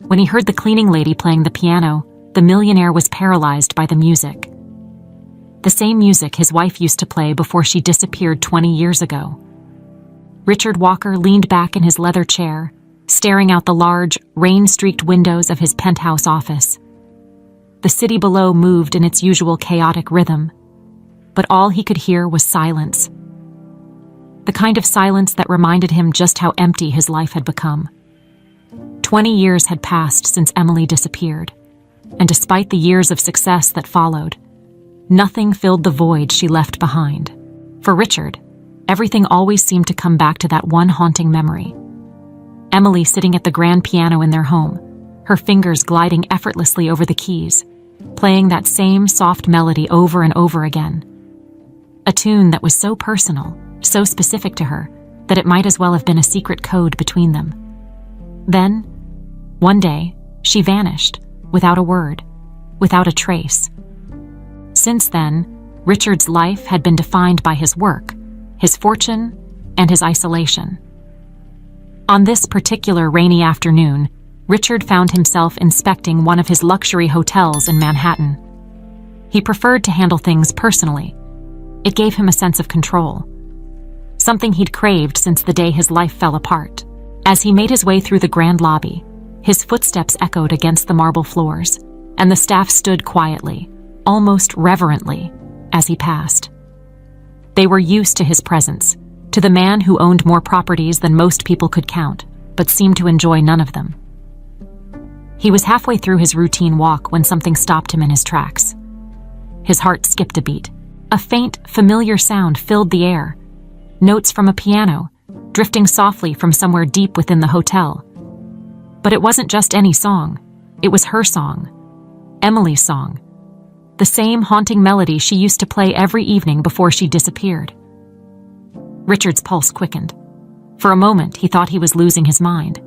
When he heard the cleaning lady playing the piano, the millionaire was paralyzed by the music. The same music his wife used to play before she disappeared 20 years ago. Richard Walker leaned back in his leather chair, staring out the large, rain-streaked windows of his penthouse office. The city below moved in its usual chaotic rhythm, but all he could hear was silence. The kind of silence that reminded him just how empty his life had become. 20 years had passed since Emily disappeared, and despite the years of success that followed, nothing filled the void she left behind. For Richard, everything always seemed to come back to that one haunting memory. Emily sitting at the grand piano in their home, her fingers gliding effortlessly over the keys, playing that same soft melody over and over again. A tune that was so personal, so specific to her, that it might as well have been a secret code between them. Then, one day, she vanished, without a word, without a trace. Since then, Richard's life had been defined by his work, his fortune, and his isolation. On this particular rainy afternoon, Richard found himself inspecting one of his luxury hotels in Manhattan. He preferred to handle things personally. It gave him a sense of control, something he'd craved since the day his life fell apart. As he made his way through the grand lobby, his footsteps echoed against the marble floors, and the staff stood quietly, almost reverently, as he passed. They were used to his presence, to the man who owned more properties than most people could count, but seemed to enjoy none of them. He was halfway through his routine walk when something stopped him in his tracks. His heart skipped a beat. A faint, familiar sound filled the air. Notes from a piano, drifting softly from somewhere deep within the hotel. But it wasn't just any song. It was her song. Emily's song. The same haunting melody she used to play every evening before she disappeared. Richard's pulse quickened. For a moment, he thought he was losing his mind.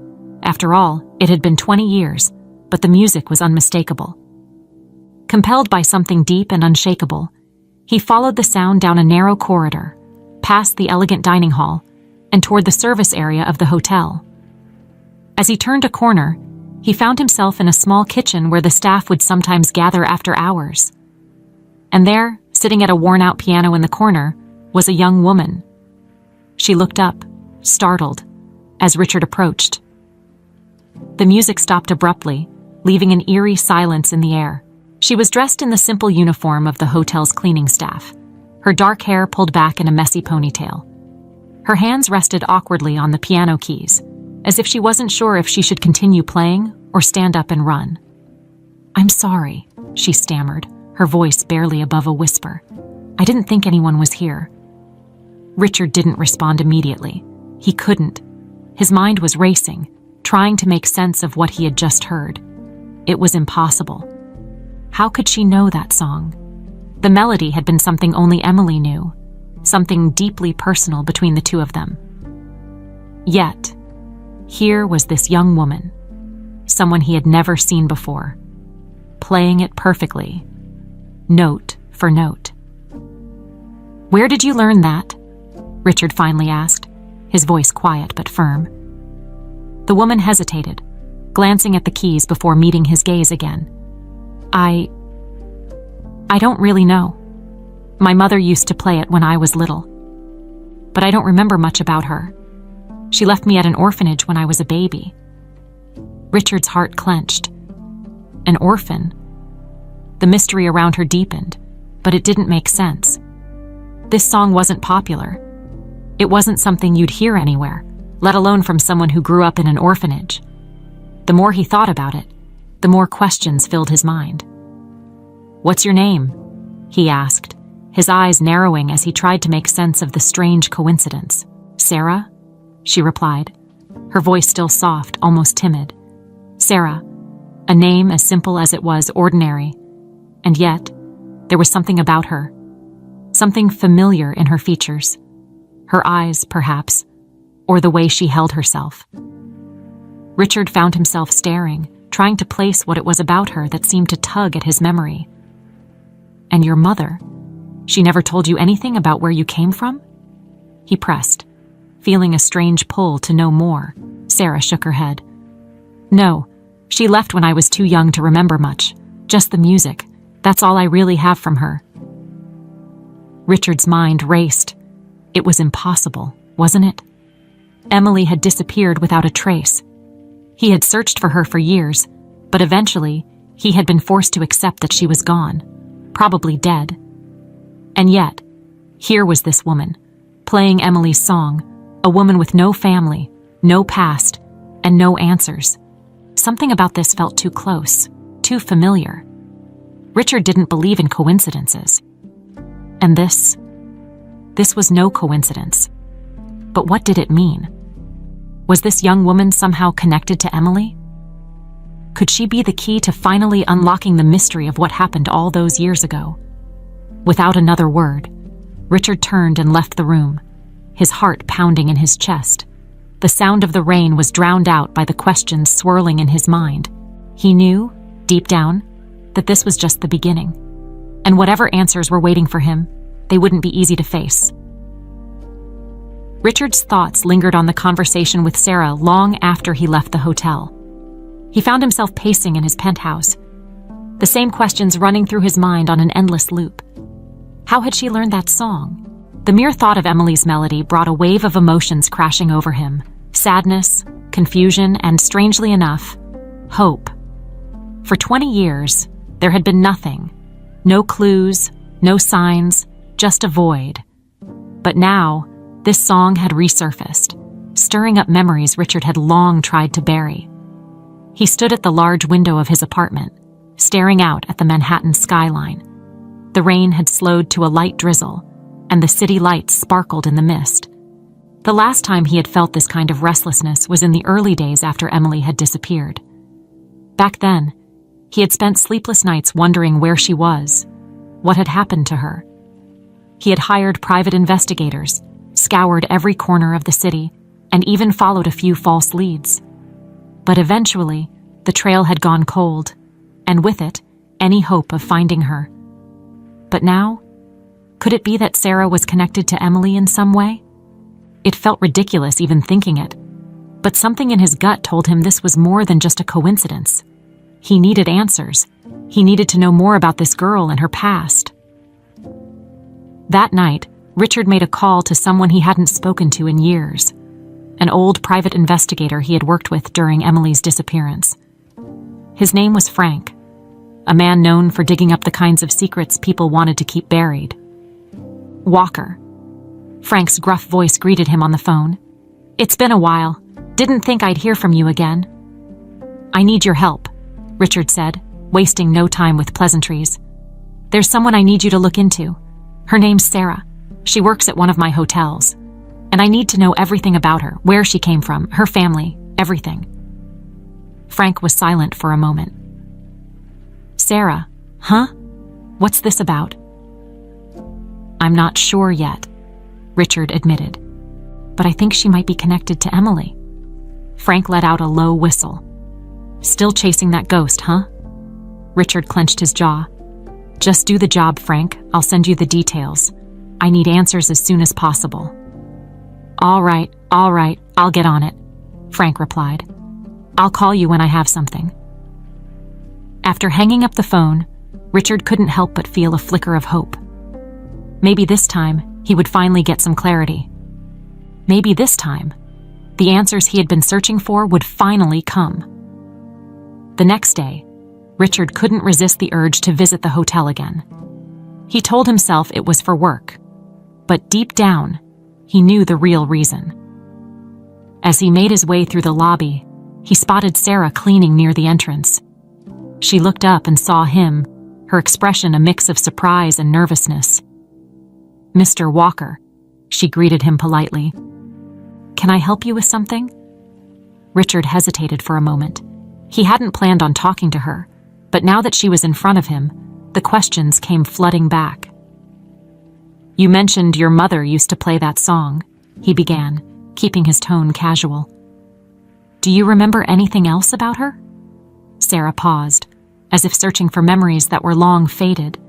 After all, it had been 20 years, but the music was unmistakable. Compelled by something deep and unshakable, he followed the sound down a narrow corridor, past the elegant dining hall, and toward the service area of the hotel. As he turned a corner, he found himself in a small kitchen where the staff would sometimes gather after hours. And there, sitting at a worn-out piano in the corner, was a young woman. She looked up, startled, as Richard approached. The music stopped abruptly, leaving an eerie silence in the air. She was dressed in the simple uniform of the hotel's cleaning staff, her dark hair pulled back in a messy ponytail. Her hands rested awkwardly on the piano keys, as if she wasn't sure if she should continue playing or stand up and run. "I'm sorry," she stammered, her voice barely above a whisper. "I didn't think anyone was here." Richard didn't respond immediately. He couldn't. His mind was racing, trying to make sense of what he had just heard. It was impossible. How could she know that song? The melody had been something only Emily knew, something deeply personal between the two of them. Yet, here was this young woman, someone he had never seen before, playing it perfectly, note for note. "Where did you learn that?" Richard finally asked, his voice quiet but firm. The woman hesitated, glancing at the keys before meeting his gaze again. I don't really know. My mother used to play it when I was little, but I don't remember much about her. She left me at an orphanage when I was a baby." Richard's heart clenched. An orphan? The mystery around her deepened, but it didn't make sense. This song wasn't popular. It wasn't something you'd hear anywhere, let alone from someone who grew up in an orphanage. The more he thought about it, the more questions filled his mind. "What's your name?" he asked, his eyes narrowing as he tried to make sense of the strange coincidence. "Sarah?" she replied, her voice still soft, almost timid. Sarah, a name as simple as it was ordinary, and yet there was something about her, something familiar in her features, her eyes, perhaps, or the way she held herself. Richard found himself staring, trying to place what it was about her that seemed to tug at his memory. "And your mother? She never told you anything about where you came from?" He pressed, feeling a strange pull to know more. Sarah shook her head. "No, She left when I was too young to remember much. Just the music. That's all I really have from her." Richard's mind raced. It was impossible, wasn't it? Emily had disappeared without a trace. He had searched for her for years, but eventually, he had been forced to accept that she was gone, probably dead. And yet, here was this woman, playing Emily's song, a woman with no family, no past, and no answers. Something about this felt too close, too familiar. Richard didn't believe in coincidences. And this was no coincidence. But what did it mean? Was this young woman somehow connected to Emily? Could she be the key to finally unlocking the mystery of what happened all those years ago? Without another word, Richard turned and left the room, his heart pounding in his chest. The sound of the rain was drowned out by the questions swirling in his mind. He knew, deep down, that this was just the beginning, and whatever answers were waiting for him, they wouldn't be easy to face. Richard's thoughts lingered on the conversation with Sarah long after he left the hotel. He found himself pacing in his penthouse, the same questions running through his mind on an endless loop. How had she learned that song? The mere thought of Emily's melody brought a wave of emotions crashing over him. Sadness, confusion, and strangely enough, hope. For 20 years, there had been nothing. No clues, no signs, just a void. But now, this song had resurfaced, stirring up memories Richard had long tried to bury. He stood at the large window of his apartment, staring out at the Manhattan skyline. The rain had slowed to a light drizzle, and the city lights sparkled in the mist. The last time he had felt this kind of restlessness was in the early days after Emily had disappeared. Back then, he had spent sleepless nights wondering where she was, what had happened to her. He had hired private investigators, scoured every corner of the city, and even followed a few false leads. But eventually, the trail had gone cold, and with it, any hope of finding her. But now, could it be that Sarah was connected to Emily in some way? It felt ridiculous even thinking it, but something in his gut told him this was more than just a coincidence. He needed answers. He needed to know more about this girl and her past. That night, Richard made a call to someone he hadn't spoken to in years, an old private investigator he had worked with during Emily's disappearance. His name was Frank, a man known for digging up the kinds of secrets people wanted to keep buried. "Walker." Frank's gruff voice greeted him on the phone. "It's been a while. Didn't think I'd hear from you again." "I need your help," Richard said, wasting no time with pleasantries. "There's someone I need you to look into. Her name's Sarah. She works at one of my hotels. And I need to know everything about her, where she came from, her family, everything." Frank was silent for a moment. "Sarah, huh? What's this about?" "I'm not sure yet," Richard admitted. "But I think she might be connected to Emily." Frank let out a low whistle. "Still chasing that ghost, huh?" Richard clenched his jaw. "Just do the job, Frank. I'll send you the details. I need answers as soon as possible." All right, I'll get on it," Frank replied. "I'll call you when I have something." After hanging up the phone, Richard couldn't help but feel a flicker of hope. Maybe this time, he would finally get some clarity. Maybe this time, the answers he had been searching for would finally come. The next day, Richard couldn't resist the urge to visit the hotel again. He told himself it was for work, but deep down, he knew the real reason. As he made his way through the lobby, he spotted Sarah cleaning near the entrance. She looked up and saw him, her expression a mix of surprise and nervousness. "Mr. Walker," she greeted him politely. "Can I help you with something?" Richard hesitated for a moment. He hadn't planned on talking to her, but now that she was in front of him, the questions came flooding back. "You mentioned your mother used to play that song," he began, keeping his tone casual. "Do you remember anything else about her?" Sarah paused, as if searching for memories that were long faded.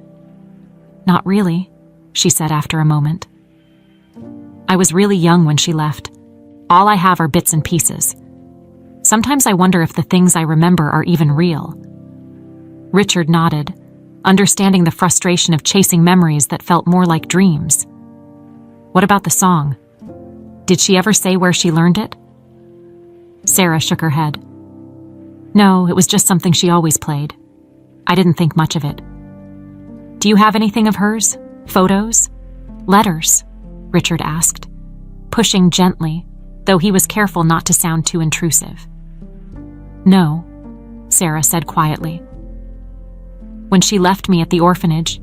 "Not really," she said after a moment. "I was really young when she left. All I have are bits and pieces." Sometimes I wonder if the things I remember are even real." Richard nodded, understanding the frustration of chasing memories that felt more like dreams. "What about the song? Did she ever say where she learned it?" Sarah shook her head. "No, it was just something she always played. I didn't think much of it." "Do you have anything of hers? Photos? Letters?" Richard asked, pushing gently, though he was careful not to sound too intrusive. "No," Sarah said quietly. "When she left me at the orphanage,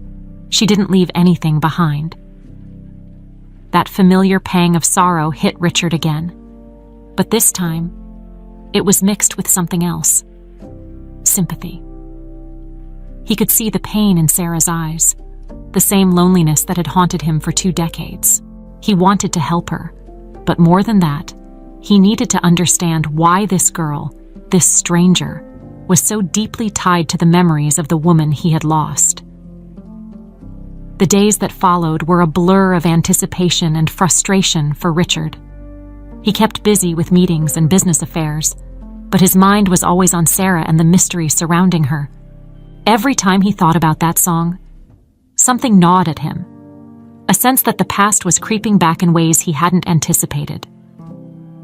she didn't leave anything behind." That familiar pang of sorrow hit Richard again, but this time, it was mixed with something else. Sympathy. He could see the pain in Sarah's eyes, the same loneliness that had haunted him for 2 decades. He wanted to help her, but more than that, he needed to understand why this girl, this stranger, was so deeply tied to the memories of the woman he had lost. The days that followed were a blur of anticipation and frustration for Richard. He kept busy with meetings and business affairs, but his mind was always on Sarah and the mystery surrounding her. Every time he thought about that song, something gnawed at him, a sense that the past was creeping back in ways he hadn't anticipated.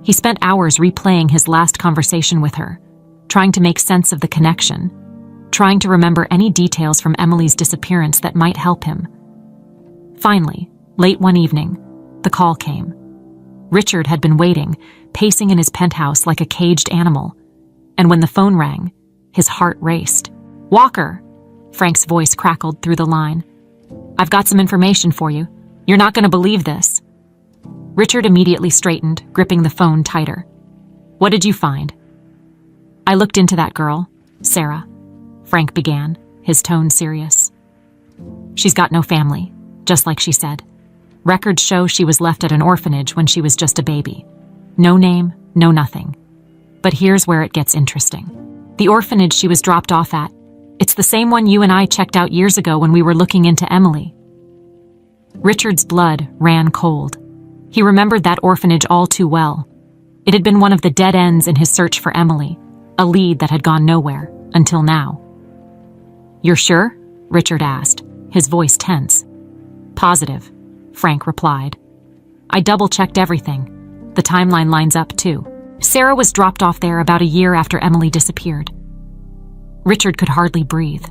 He spent hours replaying his last conversation with her, trying to make sense of the connection, trying to remember any details from Emily's disappearance that might help him. Finally, late one evening, the call came. Richard had been waiting, pacing in his penthouse like a caged animal, and when the phone rang, his heart raced. "Walker!" Frank's voice crackled through the line. "I've got some information for you. You're not going to believe this." Richard immediately straightened, gripping the phone tighter. "What did you find?" "I looked into that girl, Sarah," Frank began, his tone serious. "She's got no family, just like she said. Records show she was left at an orphanage when she was just a baby. No name, no nothing. But here's where it gets interesting. The orphanage she was dropped off at, it's the same one you and I checked out years ago when we were looking into Emily." Richard's blood ran cold. He remembered that orphanage all too well. It had been one of the dead ends in his search for Emily, a lead that had gone nowhere, until now. "You're sure?" Richard asked, his voice tense. "Positive," Frank replied. "I double-checked everything. The timeline lines up, too. Sarah was dropped off there about a year after Emily disappeared." Richard could hardly breathe.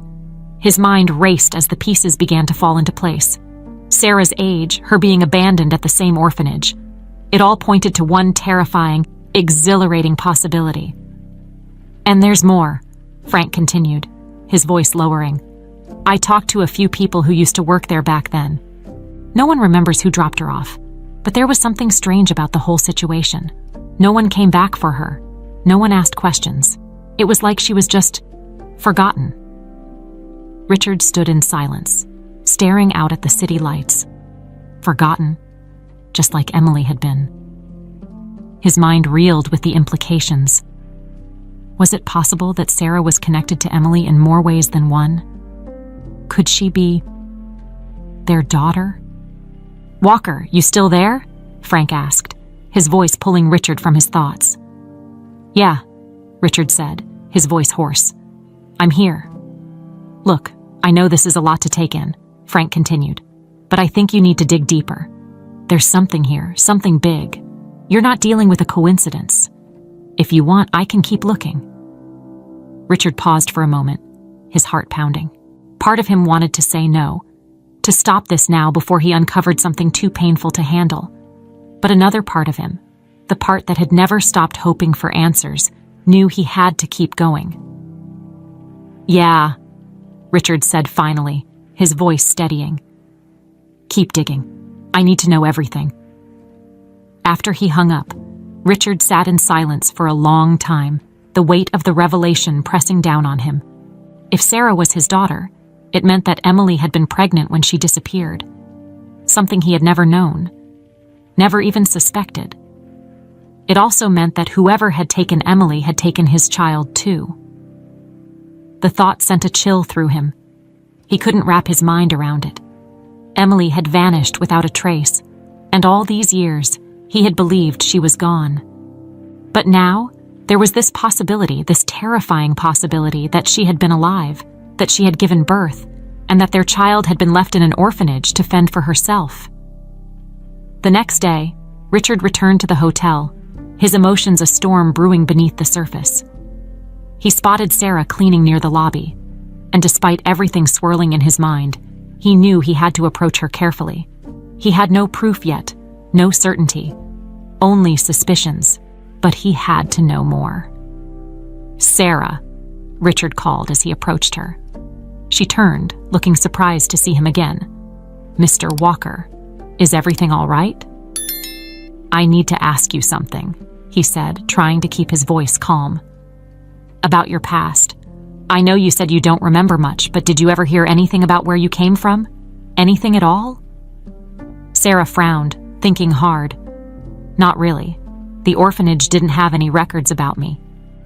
His mind raced as the pieces began to fall into place. Sarah's age, her being abandoned at the same orphanage. It all pointed to one terrifying, exhilarating possibility. "And there's more," Frank continued, his voice lowering. "I talked to a few people who used to work there back then. No one remembers who dropped her off, but there was something strange about the whole situation. No one came back for her. No one asked questions. It was like she was just forgotten." Richard stood in silence, staring out at the city lights. Forgotten, just like Emily had been. His mind reeled with the implications. Was it possible that Sarah was connected to Emily in more ways than one? Could she be their daughter? "Walker, you still there?" Frank asked, his voice pulling Richard from his thoughts. "Yeah," Richard said, his voice hoarse. "I'm here." "Look, I know this is a lot to take in," Frank continued, "but I think you need to dig deeper. There's something here, something big. You're not dealing with a coincidence. If you want, I can keep looking." Richard paused for a moment, his heart pounding. Part of him wanted to say no, to stop this now before he uncovered something too painful to handle. But another part of him, the part that had never stopped hoping for answers, knew he had to keep going. "Yeah," Richard said finally, his voice steadying. "Keep digging. I need to know everything." After he hung up, Richard sat in silence for a long time, the weight of the revelation pressing down on him. If Sarah was his daughter, it meant that Emily had been pregnant when she disappeared. Something he had never known, never even suspected. It also meant that whoever had taken Emily had taken his child too. The thought sent a chill through him. He couldn't wrap his mind around it. Emily had vanished without a trace, and all these years, he had believed she was gone. But now, There was this possibility, this terrifying possibility, that she had been alive, that she had given birth, and that their child had been left in an orphanage to fend for herself. The next day, Richard returned to the hotel, his emotions a storm brewing beneath the surface. He spotted Sarah cleaning near the lobby, and despite everything swirling in his mind, he knew he had to approach her carefully. He had no proof yet, no certainty, only suspicions, but he had to know more. "Sarah," Richard called as he approached her. She turned, looking surprised to see him again. "Mr. Walker, is everything all right?" "I need to ask you something," he said, trying to keep his voice calm. "About your past. I know you said you don't remember much, but did you ever hear anything about where you came from? Anything at all?" Sarah frowned, thinking hard. "Not really. The orphanage didn't have any records about me.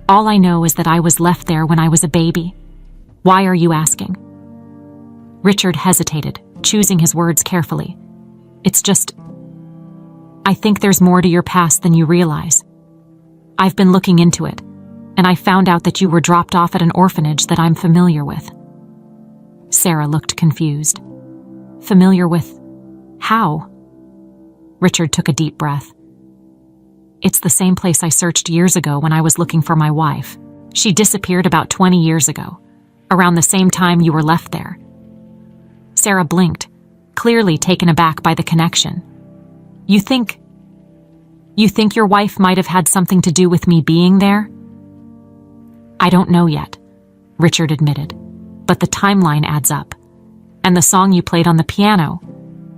All I know is that I was left there when I was a baby. Why are you asking?" Richard hesitated, choosing his words carefully. "It's just, I think there's more to your past than you realize. I've been looking into it, and I found out that you were dropped off at an orphanage that I'm familiar with." Sarah looked confused. "Familiar with? How?" Richard took a deep breath. "It's the same place I searched years ago when I was looking for my wife. She disappeared about 20 years ago, around the same time you were left there." Sarah blinked, clearly taken aback by the connection. You think your wife might have had something to do with me being there?" "I don't know yet," Richard admitted, "but the timeline adds up. And the song you played on the piano,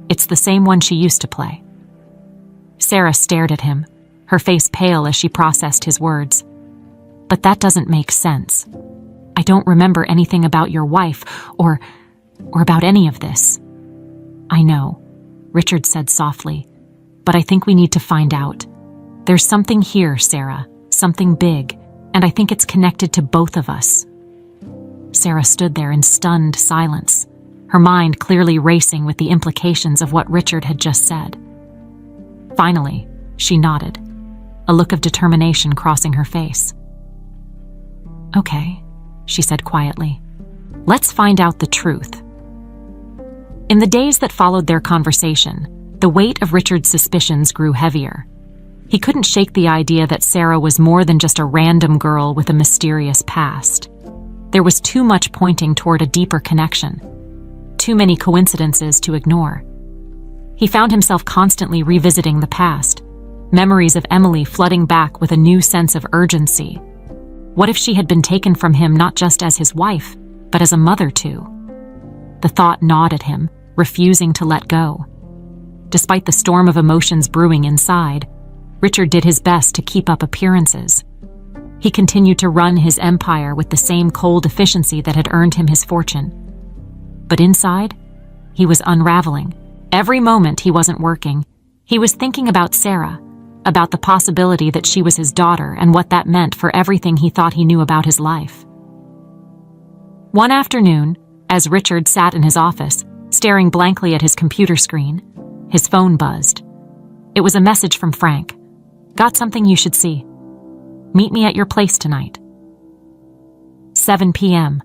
it's the same one she used to play." Sarah stared at him, her face pale as she processed his words. "But that doesn't make sense. I don't remember anything about your wife or about any of this." "I know," Richard said softly, "but I think we need to find out. There's something here, Sarah, something big, and I think it's connected to both of us." Sarah stood there in stunned silence, her mind clearly racing with the implications of what Richard had just said. Finally, she nodded, a look of determination crossing her face. "Okay," she said quietly. "Let's find out the truth." In the days that followed their conversation, the weight of Richard's suspicions grew heavier. He couldn't shake the idea that Sarah was more than just a random girl with a mysterious past. There was too much pointing toward a deeper connection, too many coincidences to ignore. He found himself constantly revisiting the past, memories of Emily flooding back with a new sense of urgency. What if she had been taken from him not just as his wife, but as a mother too? The thought gnawed at him, refusing to let go. Despite the storm of emotions brewing inside, Richard did his best to keep up appearances. He continued to run his empire with the same cold efficiency that had earned him his fortune. But inside, he was unraveling. Every moment he wasn't working, he was thinking about Sarah, about the possibility that she was his daughter and what that meant for everything he thought he knew about his life. One afternoon, as Richard sat in his office, staring blankly at his computer screen, his phone buzzed. It was a message from Frank. "Got something you should see. Meet me at your place tonight." 7 p.m.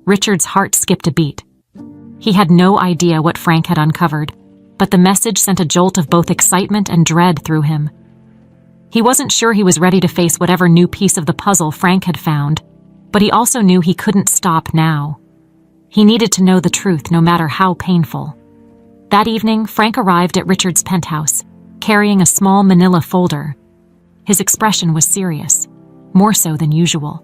Richard's heart skipped a beat. He had no idea what Frank had uncovered, but the message sent a jolt of both excitement and dread through him. He wasn't sure he was ready to face whatever new piece of the puzzle Frank had found, but he also knew he couldn't stop now. He needed to know the truth, no matter how painful. That evening, Frank arrived at Richard's penthouse, carrying a small manila folder. His expression was serious, more so than usual,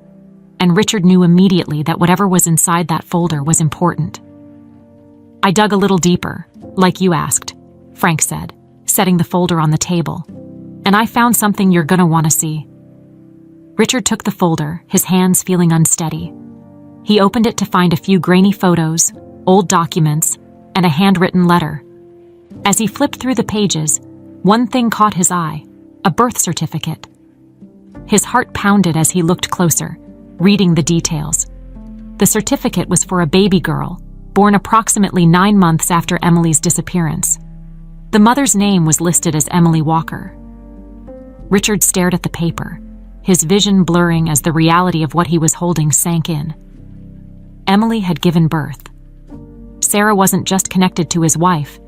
and Richard knew immediately that whatever was inside that folder was important. "I dug a little deeper, like you asked," Frank said, setting the folder on the table, "and I found something you're gonna want to see." Richard took the folder, his hands feeling unsteady. He opened it to find a few grainy photos, old documents, and a handwritten letter. As he flipped through the pages, one thing caught his eye: a birth certificate. His heart pounded as he looked closer, reading the details. The certificate was for a baby girl, born approximately 9 months after Emily's disappearance. The mother's name was listed as Emily Walker. Richard stared at the paper, his vision blurring as the reality of what he was holding sank in. Emily had given birth. Sarah wasn't just connected to his wife,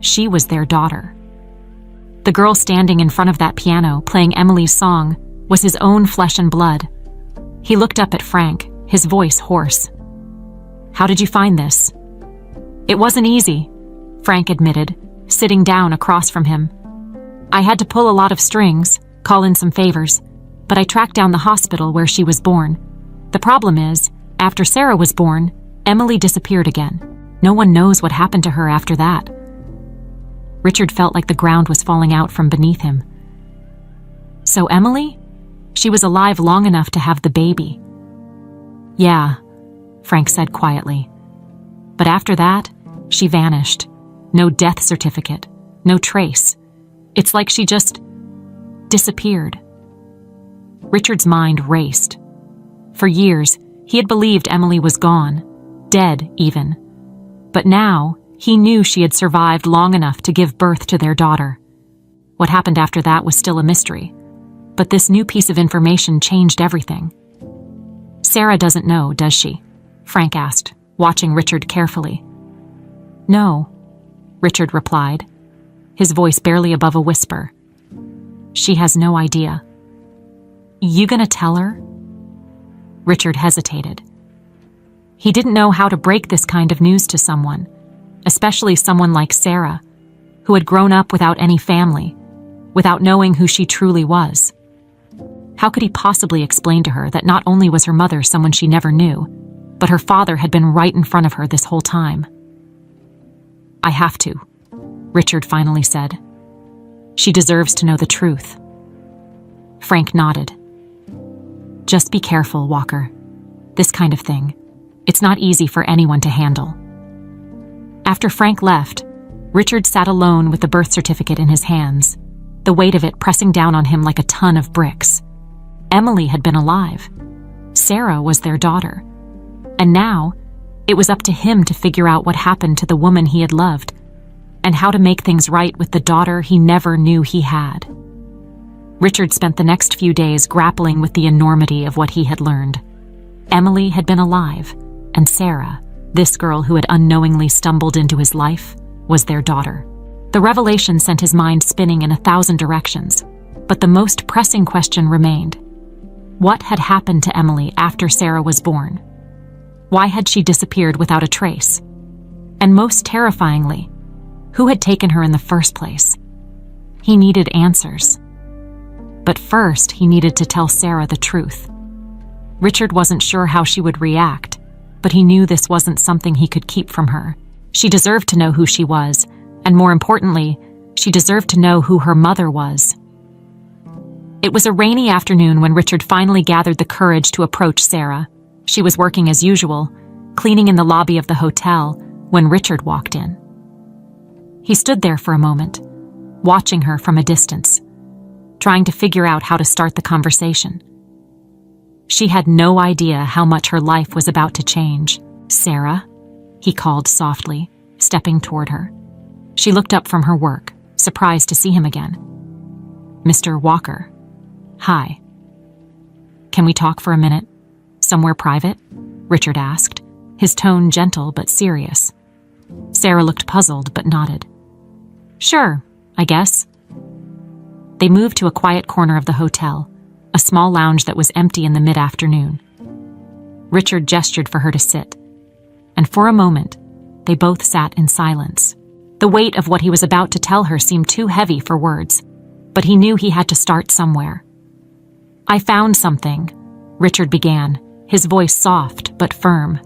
she was their daughter. The girl standing in front of that piano, playing Emily's song, was his own flesh and blood. He looked up at Frank, his voice hoarse. "How did you find this?" "It wasn't easy," Frank admitted, sitting down across from him. "I had to pull a lot of strings, call in some favors, but I tracked down the hospital where she was born. The problem is, after Sarah was born, Emily disappeared again. No one knows what happened to her after that." Richard felt like the ground was falling out from beneath him. "So Emily? She was alive long enough to have the baby." "Yeah," Frank said quietly. "But after that, she vanished. No death certificate, no trace. It's like she just disappeared." Richard's mind raced. For years, he had believed Emily was gone, dead even. But now, he knew she had survived long enough to give birth to their daughter. What happened after that was still a mystery, but this new piece of information changed everything. "Sarah doesn't know, does she?" Frank asked, watching Richard carefully. "No," Richard replied, his voice barely above a whisper. "She has no idea." "You gonna tell her?" Richard hesitated. He didn't know how to break this kind of news to someone, especially someone like Sarah, who had grown up without any family, without knowing who she truly was. How could he possibly explain to her that not only was her mother someone she never knew, but her father had been right in front of her this whole time? "I have to," Richard finally said. "She deserves to know the truth." Frank nodded. "Just be careful, Walker. This kind of thing, it's not easy for anyone to handle." After Frank left, Richard sat alone with the birth certificate in his hands, the weight of it pressing down on him like a ton of bricks. Emily had been alive. Sarah was their daughter. And now, it was up to him to figure out what happened to the woman he had loved, and how to make things right with the daughter he never knew he had. Richard spent the next few days grappling with the enormity of what he had learned. Emily had been alive, and Sarah, this girl who had unknowingly stumbled into his life, was their daughter. The revelation sent his mind spinning in 1,000 directions, but the most pressing question remained. What had happened to Emily after Sarah was born? Why had she disappeared without a trace? And most terrifyingly, who had taken her in the first place? He needed answers. But first, he needed to tell Sarah the truth. Richard wasn't sure how she would react, but he knew this wasn't something he could keep from her. She deserved to know who she was, and more importantly, she deserved to know who her mother was. It was a rainy afternoon when Richard finally gathered the courage to approach Sarah. She was working as usual, cleaning in the lobby of the hotel, when Richard walked in. He stood there for a moment, watching her from a distance, trying to figure out how to start the conversation. She had no idea how much her life was about to change. "Sarah?" he called softly, stepping toward her. She looked up from her work, surprised to see him again. "Mr. Walker. Hi. Can we talk for a minute? Somewhere private?" Richard asked, his tone gentle but serious. Sarah looked puzzled but nodded. "Sure, I guess." They moved to a quiet corner of the hotel, a small lounge that was empty in the mid-afternoon. Richard gestured for her to sit, and for a moment, they both sat in silence. The weight of what he was about to tell her seemed too heavy for words, but he knew he had to start somewhere. "I found something," Richard began, his voice soft but firm.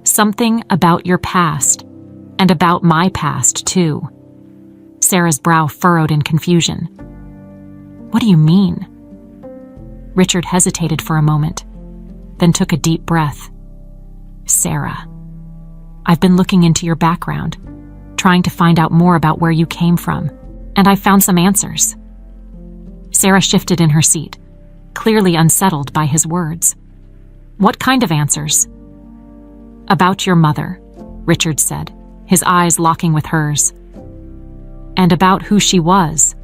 "Something about your past, and about my past, too." Sarah's brow furrowed in confusion. "What do you mean?" Richard hesitated for a moment, then took a deep breath. "Sarah, I've been looking into your background, trying to find out more about where you came from, and I found some answers." Sarah shifted in her seat, clearly unsettled by his words. "What kind of answers?" "About your mother," Richard said, his eyes locking with hers. "And about who she was."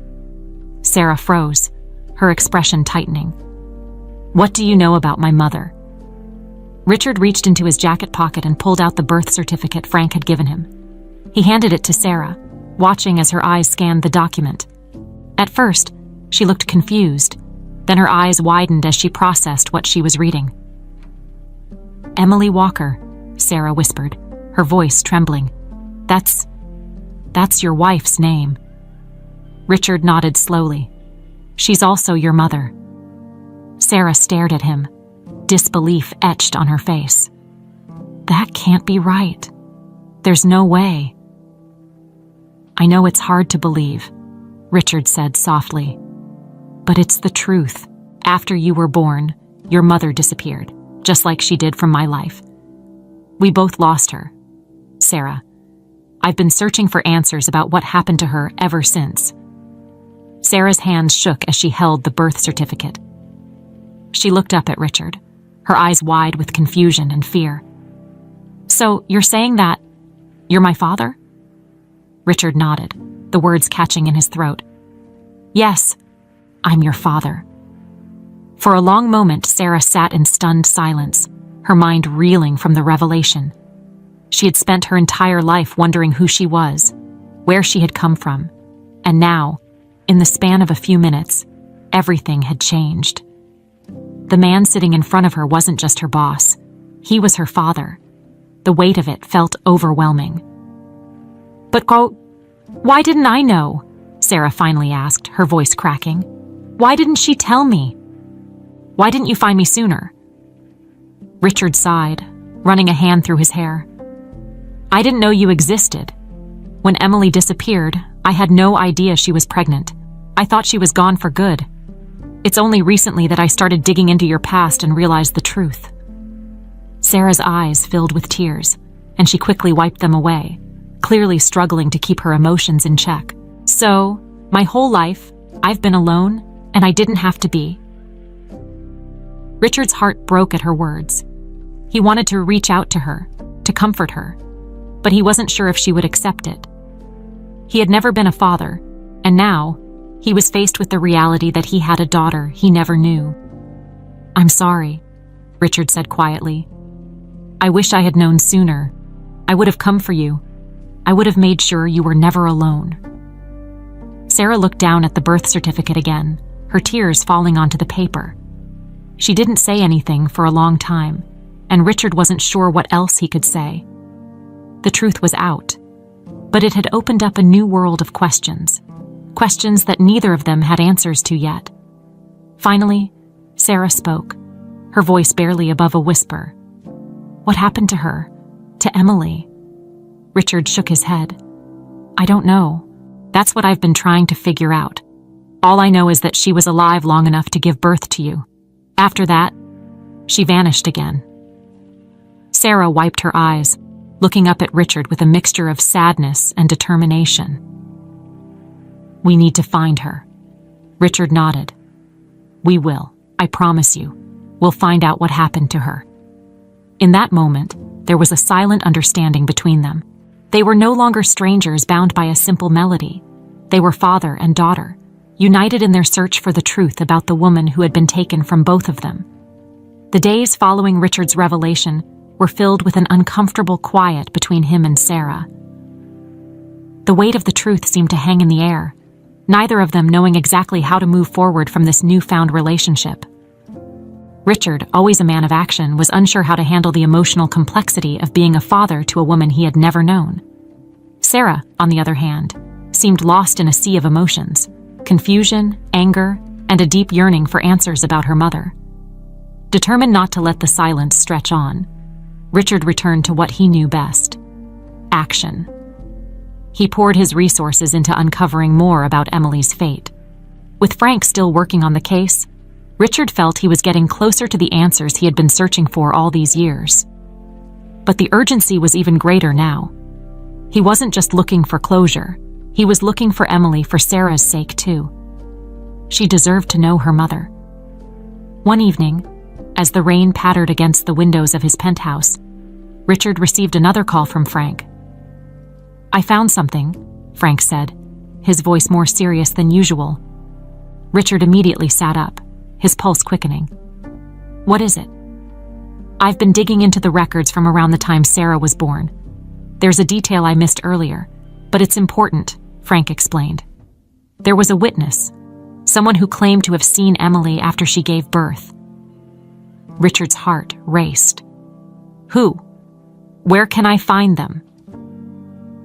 Sarah froze, her expression tightening. What do you know about my mother?" Richard reached into his jacket pocket and pulled out the birth certificate Frank had given him. He handed it to Sarah, watching as her eyes scanned the document. At first, she looked confused, then her eyes widened as she processed what she was reading. "Emily Walker," Sarah whispered, her voice trembling. That's your wife's name." Richard nodded slowly. "She's also your mother." Sarah stared at him, disbelief etched on her face. "That can't be right. There's no way." "I know it's hard to believe," Richard said softly. "But it's the truth. After you were born, your mother disappeared, just like she did from my life. We both lost her. Sarah, I've been searching for answers about what happened to her ever since." Sarah's hands shook as she held the birth certificate. She looked up at Richard, her eyes wide with confusion and fear. "So you're saying that you're my father?" Richard nodded, the words catching in his throat. "Yes, I'm your father." For a long moment, Sarah sat in stunned silence, her mind reeling from the revelation. She had spent her entire life wondering who she was, where she had come from, and now, in the span of a few minutes, everything had changed. The man sitting in front of her wasn't just her boss. He was her father. The weight of it felt overwhelming. "But why didn't I know?" Sarah finally asked, her voice cracking. "Why didn't she tell me? Why didn't you find me sooner?" Richard sighed, running a hand through his hair. "I didn't know you existed. When Emily disappeared, I had no idea she was pregnant. I thought she was gone for good. It's only recently that I started digging into your past and realized the truth." Sarah's eyes filled with tears, and she quickly wiped them away, clearly struggling to keep her emotions in check. "So, my whole life, I've been alone, and I didn't have to be." Richard's heart broke at her words. He wanted to reach out to her, to comfort her, but he wasn't sure if she would accept it. He had never been a father, and now, he was faced with the reality that he had a daughter he never knew. "I'm sorry," Richard said quietly. "I wish I had known sooner. I would have come for you. I would have made sure you were never alone." Sarah looked down at the birth certificate again, her tears falling onto the paper. She didn't say anything for a long time, and Richard wasn't sure what else he could say. The truth was out, but it had opened up a new world of questions that neither of them had answers to yet. Finally, Sarah spoke, her voice barely above a whisper. "What happened to her? To Emily?" Richard shook his head. "I don't know. That's what I've been trying to figure out. All I know is that she was alive long enough to give birth to you. After that, she vanished again." Sarah wiped her eyes, looking up at Richard with a mixture of sadness and determination. "We need to find her." Richard nodded. "We will, I promise you. We'll find out what happened to her." In that moment, there was a silent understanding between them. They were no longer strangers bound by a simple melody. They were father and daughter, united in their search for the truth about the woman who had been taken from both of them. The days following Richard's revelation were filled with an uncomfortable quiet between him and Sarah. The weight of the truth seemed to hang in the air, neither of them knowing exactly how to move forward from this newfound relationship. Richard, always a man of action, was unsure how to handle the emotional complexity of being a father to a woman he had never known. Sarah, on the other hand, seemed lost in a sea of emotions, confusion, anger, and a deep yearning for answers about her mother. Determined not to let the silence stretch on, Richard returned to what he knew best: action. He poured his resources into uncovering more about Emily's fate. With Frank still working on the case, Richard felt he was getting closer to the answers he had been searching for all these years. But the urgency was even greater now. He wasn't just looking for closure, he was looking for Emily for Sarah's sake too. She deserved to know her mother. One evening, as the rain pattered against the windows of his penthouse, Richard received another call from Frank. "I found something," Frank said, his voice more serious than usual. Richard immediately sat up, his pulse quickening. What is it? I've been digging into the records from around the time Sarah was born. There's a detail I missed earlier, but it's important, Frank explained. There was a witness, someone who claimed to have seen Emily after she gave birth. Richard's heart raced. Who? Where can I find them?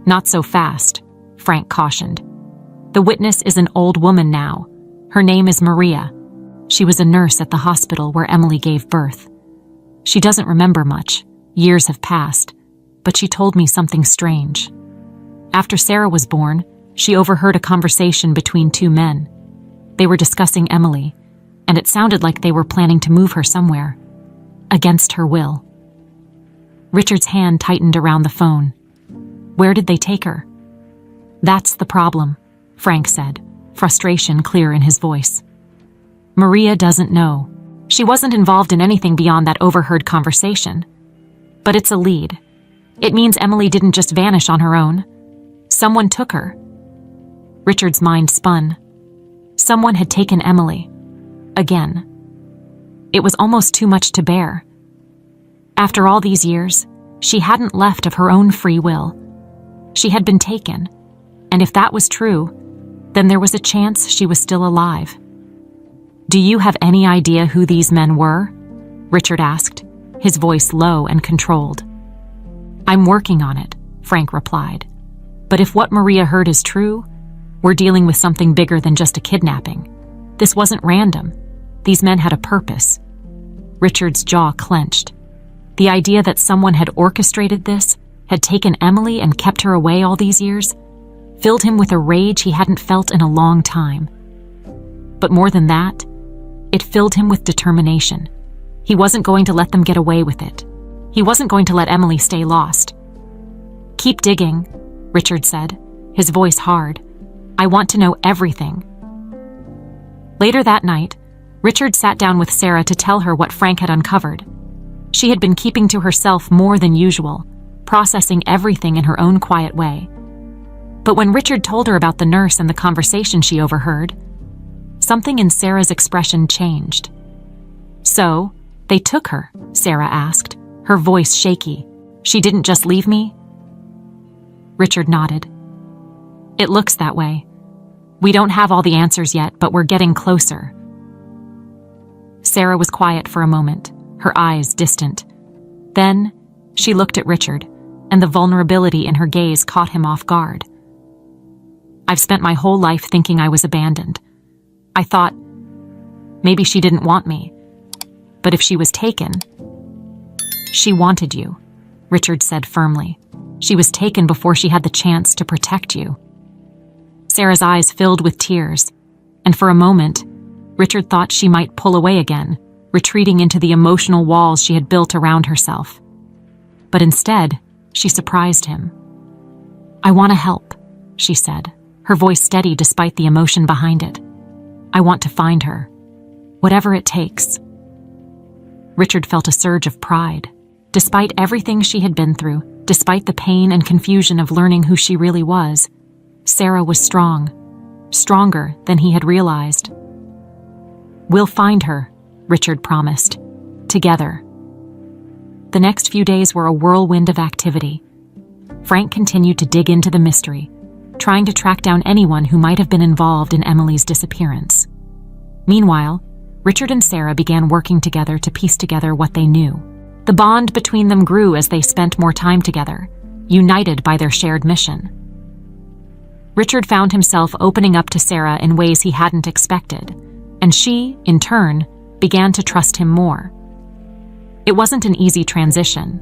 Not so fast, Frank cautioned. The witness is an old woman now. Her name is Maria. She was a nurse at the hospital where Emily gave birth. She doesn't remember much. Years have passed, but she told me something strange. After Sarah was born, she overheard a conversation between two men. They were discussing Emily, and it sounded like they were planning to move her somewhere, against her will. Richard's hand tightened around the phone. Where did they take her? That's the problem, Frank said, frustration clear in his voice. Maria doesn't know. She wasn't involved in anything beyond that overheard conversation. But it's a lead. It means Emily didn't just vanish on her own. Someone took her. Richard's mind spun. Someone had taken Emily. Again. It was almost too much to bear. After all these years, she hadn't left of her own free will. She had been taken, and if that was true, then there was a chance she was still alive. Do you have any idea who these men were? Richard asked, his voice low and controlled. I'm working on it, Frank replied. But if what Maria heard is true, we're dealing with something bigger than just a kidnapping. This wasn't random. These men had a purpose. Richard's jaw clenched. The idea that someone had orchestrated this, had taken Emily and kept her away all these years, filled him with a rage he hadn't felt in a long time. But more than that, it filled him with determination. He wasn't going to let them get away with it. He wasn't going to let Emily stay lost. Keep digging, Richard said, his voice hard. I want to know everything. Later that night, Richard sat down with Sarah to tell her what Frank had uncovered. She had been keeping to herself more than usual, processing everything in her own quiet way. But when Richard told her about the nurse and the conversation she overheard, something in Sarah's expression changed. So, they took her, Sarah asked, her voice shaky. She didn't just leave me? Richard nodded. It looks that way. We don't have all the answers yet, but we're getting closer. Sarah was quiet for a moment, her eyes distant. Then, she looked at Richard, and the vulnerability in her gaze caught him off guard. I've spent my whole life thinking I was abandoned. I thought, maybe she didn't want me. But if she was taken... She wanted you, Richard said firmly. She was taken before she had the chance to protect you. Sarah's eyes filled with tears, and for a moment, Richard thought she might pull away again, retreating into the emotional walls she had built around herself. But instead, she surprised him. I want to help, she said, her voice steady despite the emotion behind it. I want to find her, whatever it takes. Richard felt a surge of pride. Despite everything she had been through, despite the pain and confusion of learning who she really was, Sarah was strong, stronger than he had realized. We'll find her, Richard promised, together. The next few days were a whirlwind of activity. Frank continued to dig into the mystery, trying to track down anyone who might have been involved in Emily's disappearance. Meanwhile, Richard and Sarah began working together to piece together what they knew. The bond between them grew as they spent more time together, united by their shared mission. Richard found himself opening up to Sarah in ways he hadn't expected, and she, in turn, began to trust him more. It wasn't an easy transition.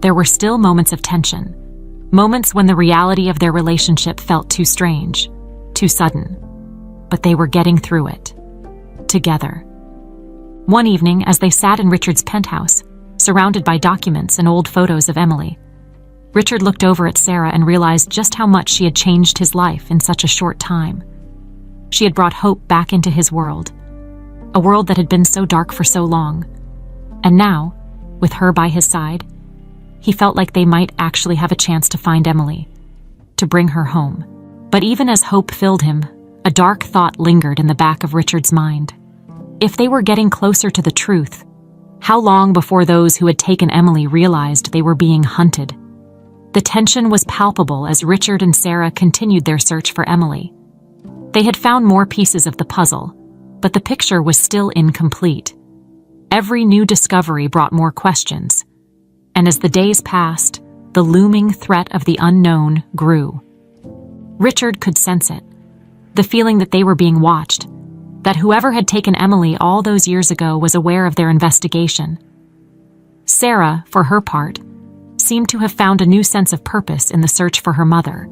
There were still moments of tension, moments when the reality of their relationship felt too strange, too sudden. But they were getting through it, together. One evening, as they sat in Richard's penthouse, surrounded by documents and old photos of Emily, Richard looked over at Sarah and realized just how much she had changed his life in such a short time. She had brought hope back into his world, a world that had been so dark for so long. And now, with her by his side, he felt like they might actually have a chance to find Emily, to bring her home. But even as hope filled him, a dark thought lingered in the back of Richard's mind. If they were getting closer to the truth, How long before those who had taken Emily realized they were being hunted? The tension was palpable as Richard and Sarah continued their search for Emily. They had found more pieces of the puzzle, but the picture was still incomplete. Every new discovery brought more questions, and as the days passed, the looming threat of the unknown grew. Richard could sense it, the feeling that they were being watched, that whoever had taken Emily all those years ago was aware of their investigation. Sarah, for her part, seemed to have found a new sense of purpose in the search for her mother.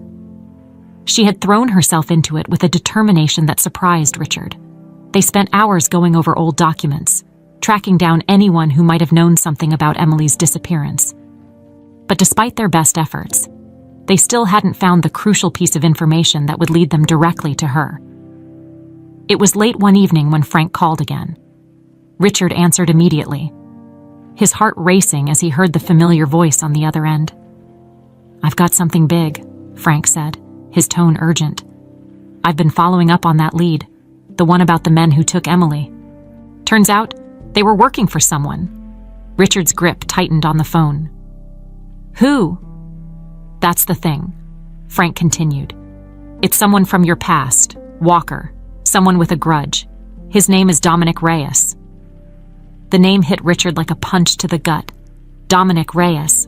She had thrown herself into it with a determination that surprised Richard. They spent hours going over old documents, tracking down anyone who might have known something about Emily's disappearance. But despite their best efforts, they still hadn't found the crucial piece of information that would lead them directly to her. It was late one evening when Frank called again. Richard answered immediately, his heart racing as he heard the familiar voice on the other end. "I've got something big," Frank said, his tone urgent. "I've been following up on that lead, the one about the men who took Emily. Turns out, they were working for someone." Richard's grip tightened on the phone. "Who?" "That's the thing," Frank continued. "It's someone from your past, Walker, someone with a grudge. His name is Dominic Reyes." The name hit Richard like a punch to the gut. Dominic Reyes,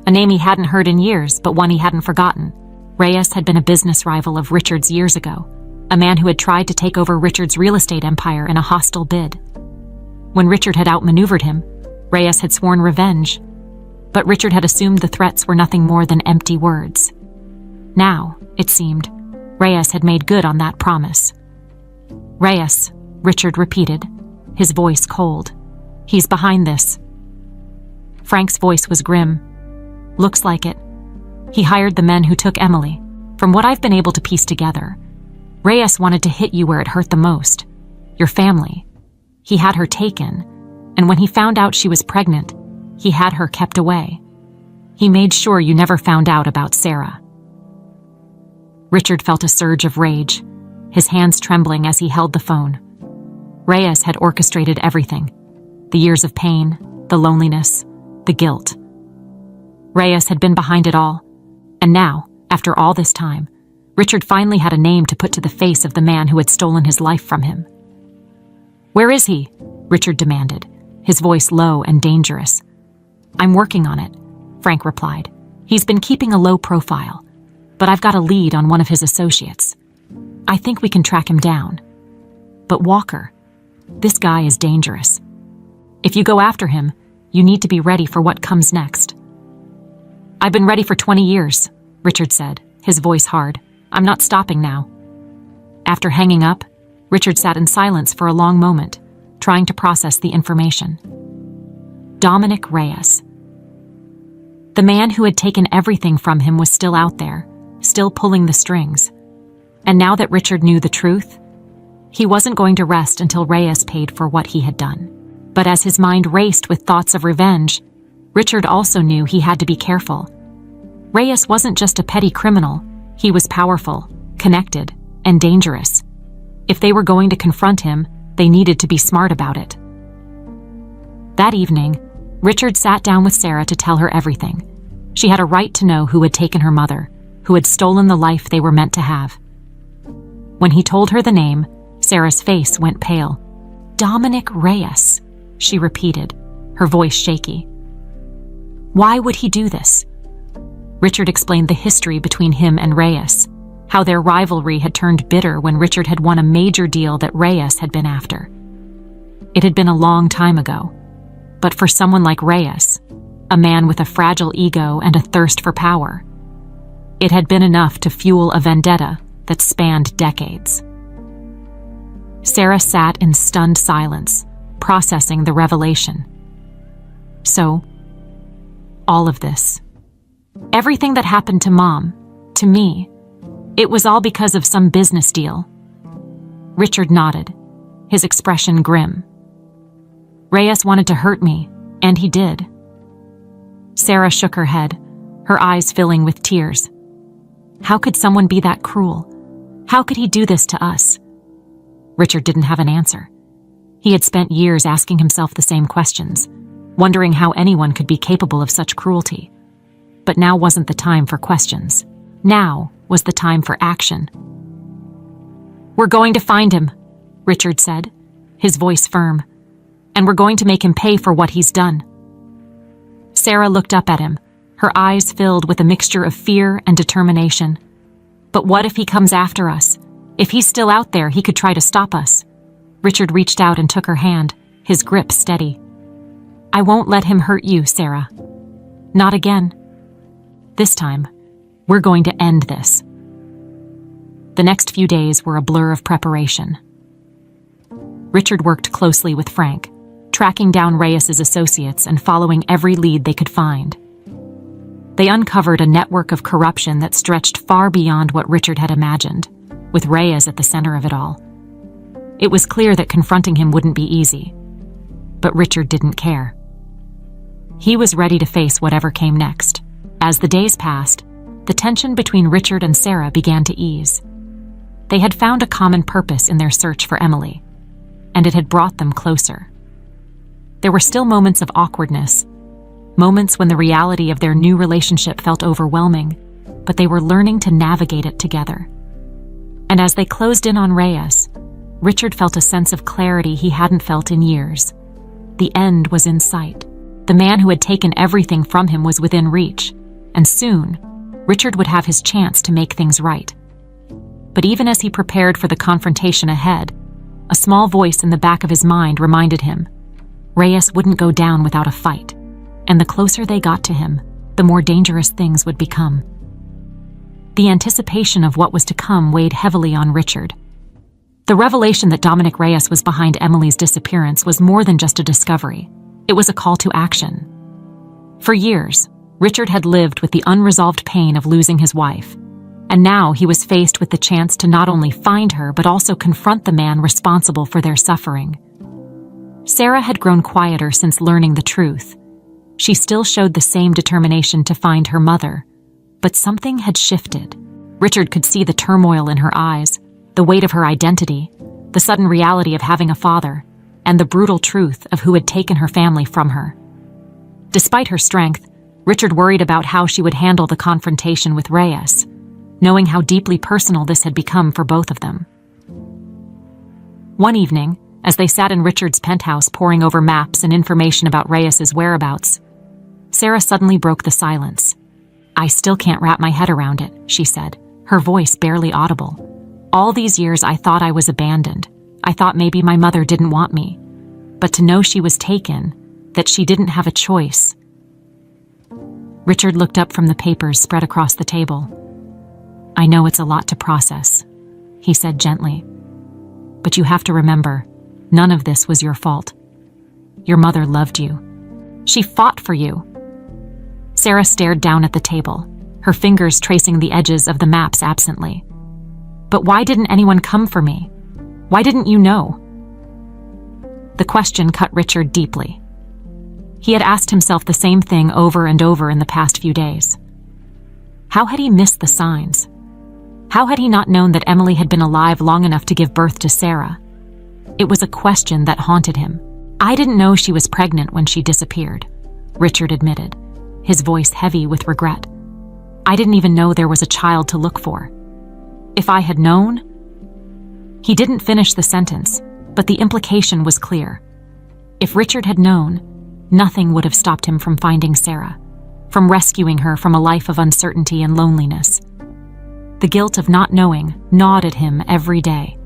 a name he hadn't heard in years, but one he hadn't forgotten. Reyes had been a business rival of Richard's years ago, a man who had tried to take over Richard's real estate empire in a hostile bid. When Richard had outmaneuvered him, Reyes had sworn revenge, but Richard had assumed the threats were nothing more than empty words. Now, it seemed, Reyes had made good on that promise. "Reyes," Richard repeated, his voice cold. "He's behind this." Frank's voice was grim. "Looks like it. He hired the men who took Emily. From what I've been able to piece together, Reyes wanted to hit you where it hurt the most. Your family. He had her taken, and when he found out she was pregnant, he had her kept away. He made sure you never found out about Sarah." Richard felt a surge of rage, his hands trembling as he held the phone. Reyes had orchestrated everything. The years of pain, the loneliness, the guilt. Reyes had been behind it all, and now, after all this time, Richard finally had a name to put to the face of the man who had stolen his life from him. "Where is he?" Richard demanded, his voice low and dangerous. "I'm working on it," Frank replied. "He's been keeping a low profile, but I've got a lead on one of his associates. I think we can track him down. But Walker, this guy is dangerous. If you go after him, you need to be ready for what comes next." "I've been ready for 20 years, Richard said, his voice hard. "I'm not stopping now." After hanging up, Richard sat in silence for a long moment, trying to process the information. Dominic Reyes. The man who had taken everything from him was still out there, still pulling the strings. And now that Richard knew the truth, he wasn't going to rest until Reyes paid for what he had done. But as his mind raced with thoughts of revenge, Richard also knew he had to be careful. Reyes wasn't just a petty criminal, he was powerful, connected, and dangerous. If they were going to confront him, they needed to be smart about it. That evening, Richard sat down with Sarah to tell her everything. She had a right to know who had taken her mother, who had stolen the life they were meant to have. When he told her the name, Sarah's face went pale. "Dominic Reyes," she repeated, her voice shaky. "Why would he do this?" Richard explained the history between him and Reyes, how their rivalry had turned bitter when Richard had won a major deal that Reyes had been after. It had been a long time ago, but for someone like Reyes, a man with a fragile ego and a thirst for power, it had been enough to fuel a vendetta that spanned decades. Sarah sat in stunned silence, processing the revelation. So, all of this, everything that happened to Mom, to me, it was all because of some business deal. Richard nodded, his expression grim. Reyes wanted to hurt me, and he did. Sarah shook her head, her eyes filling with tears. How could someone be that cruel? How could he do this to us? Richard didn't have an answer. He had spent years asking himself the same questions, wondering how anyone could be capable of such cruelty. But now wasn't the time for questions. Now was the time for action. "We're going to find him," Richard said, his voice firm. "And we're going to make him pay for what he's done." Sarah looked up at him, her eyes filled with a mixture of fear and determination. "But what if he comes after us? If he's still out there, he could try to stop us." Richard reached out and took her hand, his grip steady. "I won't let him hurt you, Sarah. Not again. This time, we're going to end this." The next few days were a blur of preparation. Richard worked closely with Frank, tracking down Reyes's associates and following every lead they could find. They uncovered a network of corruption that stretched far beyond what Richard had imagined, with Reyes at the center of it all. It was clear that confronting him wouldn't be easy, but Richard didn't care. He was ready to face whatever came next. As the days passed, the tension between Richard and Sarah began to ease. They had found a common purpose in their search for Emily, and it had brought them closer. There were still moments of awkwardness, moments when the reality of their new relationship felt overwhelming, but they were learning to navigate it together. And as they closed in on Reyes, Richard felt a sense of clarity he hadn't felt in years. The end was in sight. The man who had taken everything from him was within reach, and soon, Richard would have his chance to make things right. But even as he prepared for the confrontation ahead, a small voice in the back of his mind reminded him, Reyes wouldn't go down without a fight, and the closer they got to him, the more dangerous things would become. The anticipation of what was to come weighed heavily on Richard. The revelation that Dominic Reyes was behind Emily's disappearance was more than just a discovery. It was a call to action. For years, Richard had lived with the unresolved pain of losing his wife, and now he was faced with the chance to not only find her but also confront the man responsible for their suffering. Sarah had grown quieter since learning the truth. She still showed the same determination to find her mother, but something had shifted. Richard could see the turmoil in her eyes, the weight of her identity, the sudden reality of having a father, and the brutal truth of who had taken her family from her. Despite her strength, Richard worried about how she would handle the confrontation with Reyes, knowing how deeply personal this had become for both of them. One evening, as they sat in Richard's penthouse poring over maps and information about Reyes's whereabouts, Sarah suddenly broke the silence. "I still can't wrap my head around it," she said, her voice barely audible. "All these years I thought I was abandoned. I thought maybe my mother didn't want me. But to know she was taken, that she didn't have a choice." Richard looked up from the papers spread across the table. "I know it's a lot to process," he said gently. "But you have to remember, none of this was your fault. Your mother loved you. She fought for you." Sarah stared down at the table, her fingers tracing the edges of the maps absently. "But why didn't anyone come for me? Why didn't you know?" The question cut Richard deeply. He had asked himself the same thing over and over in the past few days. How had he missed the signs? How had he not known that Emily had been alive long enough to give birth to Sarah? It was a question that haunted him. "I didn't know she was pregnant when she disappeared," Richard admitted, his voice heavy with regret. "I didn't even know there was a child to look for. If I had known..." He didn't finish the sentence, but the implication was clear. If Richard had known, nothing would have stopped him from finding Sarah, from rescuing her from a life of uncertainty and loneliness. The guilt of not knowing gnawed at him every day.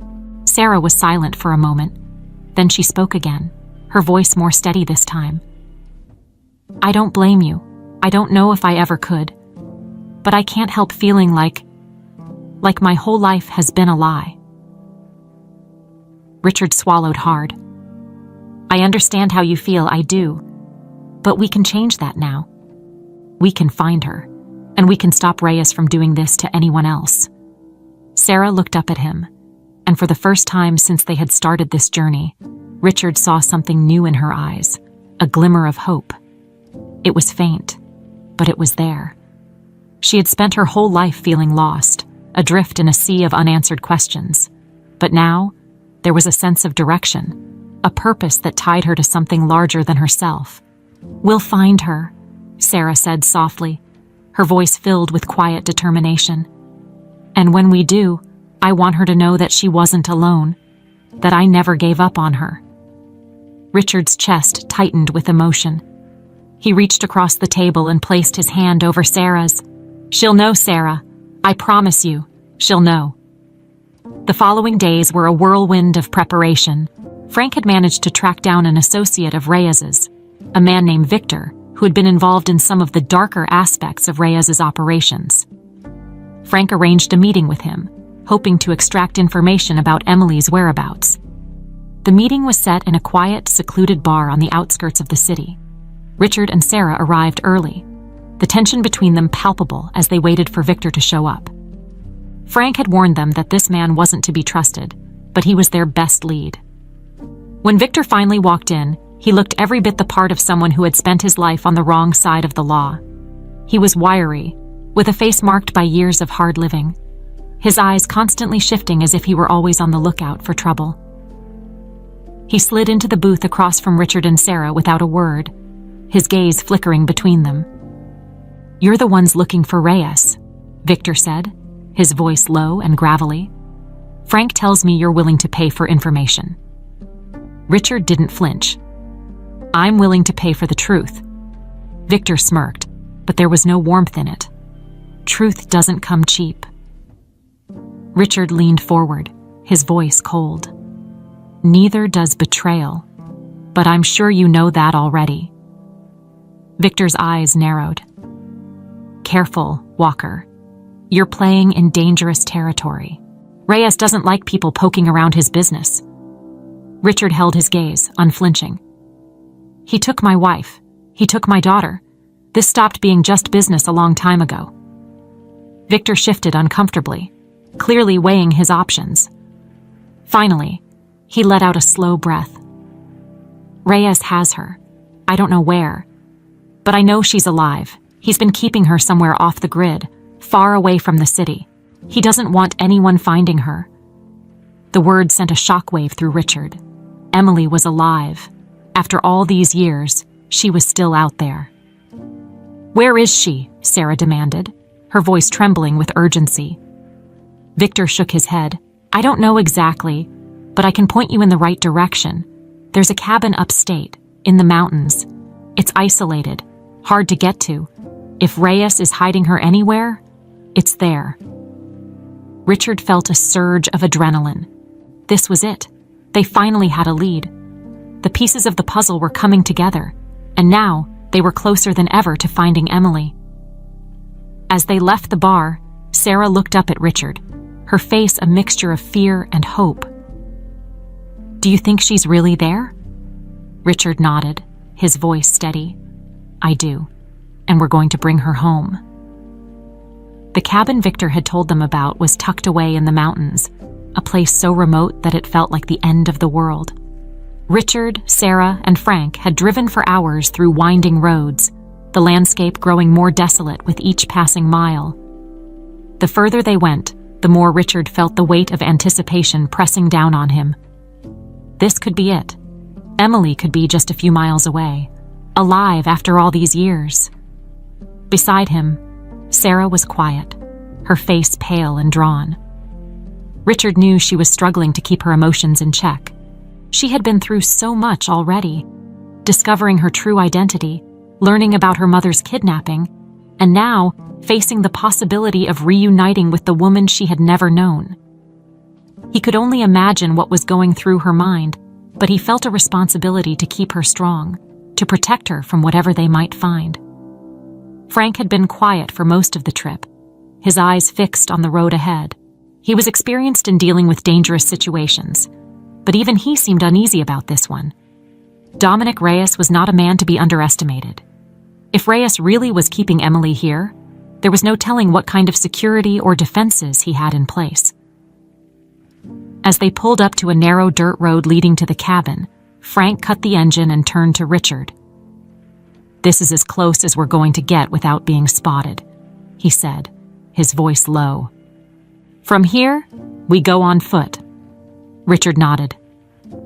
Sarah was silent for a moment. Then she spoke again, her voice more steady this time. "I don't blame you. I don't know if I ever could. But I can't help feeling like my whole life has been a lie." Richard swallowed hard. "I understand how you feel, I do. But we can change that now. We can find her, and we can stop Reyes from doing this to anyone else." Sarah looked up at him, and for the first time since they had started this journey, Richard saw something new in her eyes, a glimmer of hope. It was faint, but it was there. She had spent her whole life feeling lost, adrift in a sea of unanswered questions. But now, there was a sense of direction, a purpose that tied her to something larger than herself. "We'll find her," Sarah said softly, her voice filled with quiet determination. "And when we do, I want her to know that she wasn't alone, that I never gave up on her." Richard's chest tightened with emotion. He reached across the table and placed his hand over Sarah's. "She'll know, Sarah. I promise you, she'll know." The following days were a whirlwind of preparation. Frank had managed to track down an associate of Reyes's, a man named Victor, who had been involved in some of the darker aspects of Reyes's operations. Frank arranged a meeting with him, hoping to extract information about Emily's whereabouts. The meeting was set in a quiet, secluded bar on the outskirts of the city. Richard and Sarah arrived early, the tension between them palpable as they waited for Victor to show up. Frank had warned them that this man wasn't to be trusted, but he was their best lead. When Victor finally walked in, he looked every bit the part of someone who had spent his life on the wrong side of the law. He was wiry, with a face marked by years of hard living, his eyes constantly shifting as if he were always on the lookout for trouble. He slid into the booth across from Richard and Sarah without a word, his gaze flickering between them. "You're the ones looking for Reyes," Victor said, his voice low and gravelly. "Frank tells me you're willing to pay for information." Richard didn't flinch. "I'm willing to pay for the truth." Victor smirked, but there was no warmth in it. Truth doesn't come cheap. Richard leaned forward, his voice cold. "Neither does betrayal, but I'm sure you know that already." Victor's eyes narrowed. "Careful, Walker. You're playing in dangerous territory. Reyes doesn't like people poking around his business." Richard held his gaze, unflinching. "He took my wife. He took my daughter. This stopped being just business a long time ago." Victor shifted uncomfortably, clearly weighing his options. Finally, he let out a slow breath. "Reyes has her. I don't know where. But I know she's alive. He's been keeping her somewhere off the grid, far away from the city. He doesn't want anyone finding her." The word sent a shockwave through Richard. Emily was alive. After all these years, she was still out there. "Where is she?" Sarah demanded, her voice trembling with urgency. Victor shook his head. "I don't know exactly, but I can point you in the right direction. There's a cabin upstate, in the mountains. It's isolated, hard to get to. If Reyes is hiding her anywhere, it's there." Richard felt a surge of adrenaline. This was it. They finally had a lead. The pieces of the puzzle were coming together, and now they were closer than ever to finding Emily. As they left the bar, Sarah looked up at Richard, her face a mixture of fear and hope. "Do you think she's really there?" Richard nodded, his voice steady. "I do, and we're going to bring her home." The cabin Victor had told them about was tucked away in the mountains, a place so remote that it felt like the end of the world. Richard, Sarah, and Frank had driven for hours through winding roads, the landscape growing more desolate with each passing mile. The further they went, the more Richard felt the weight of anticipation pressing down on him. This could be it. Emily could be just a few miles away, alive after all these years. Beside him, Sarah was quiet, her face pale and drawn. Richard knew she was struggling to keep her emotions in check. She had been through so much already, discovering her true identity, learning about her mother's kidnapping, and now facing the possibility of reuniting with the woman she had never known. He could only imagine what was going through her mind, but he felt a responsibility to keep her strong, to protect her from whatever they might find. Frank had been quiet for most of the trip, his eyes fixed on the road ahead. He was experienced in dealing with dangerous situations, but even he seemed uneasy about this one. Dominic Reyes was not a man to be underestimated. If Reyes really was keeping Emily here, there was no telling what kind of security or defenses he had in place. As they pulled up to a narrow dirt road leading to the cabin, Frank cut the engine and turned to Richard. "This is as close as we're going to get without being spotted," he said, his voice low. "From here, we go on foot." Richard nodded.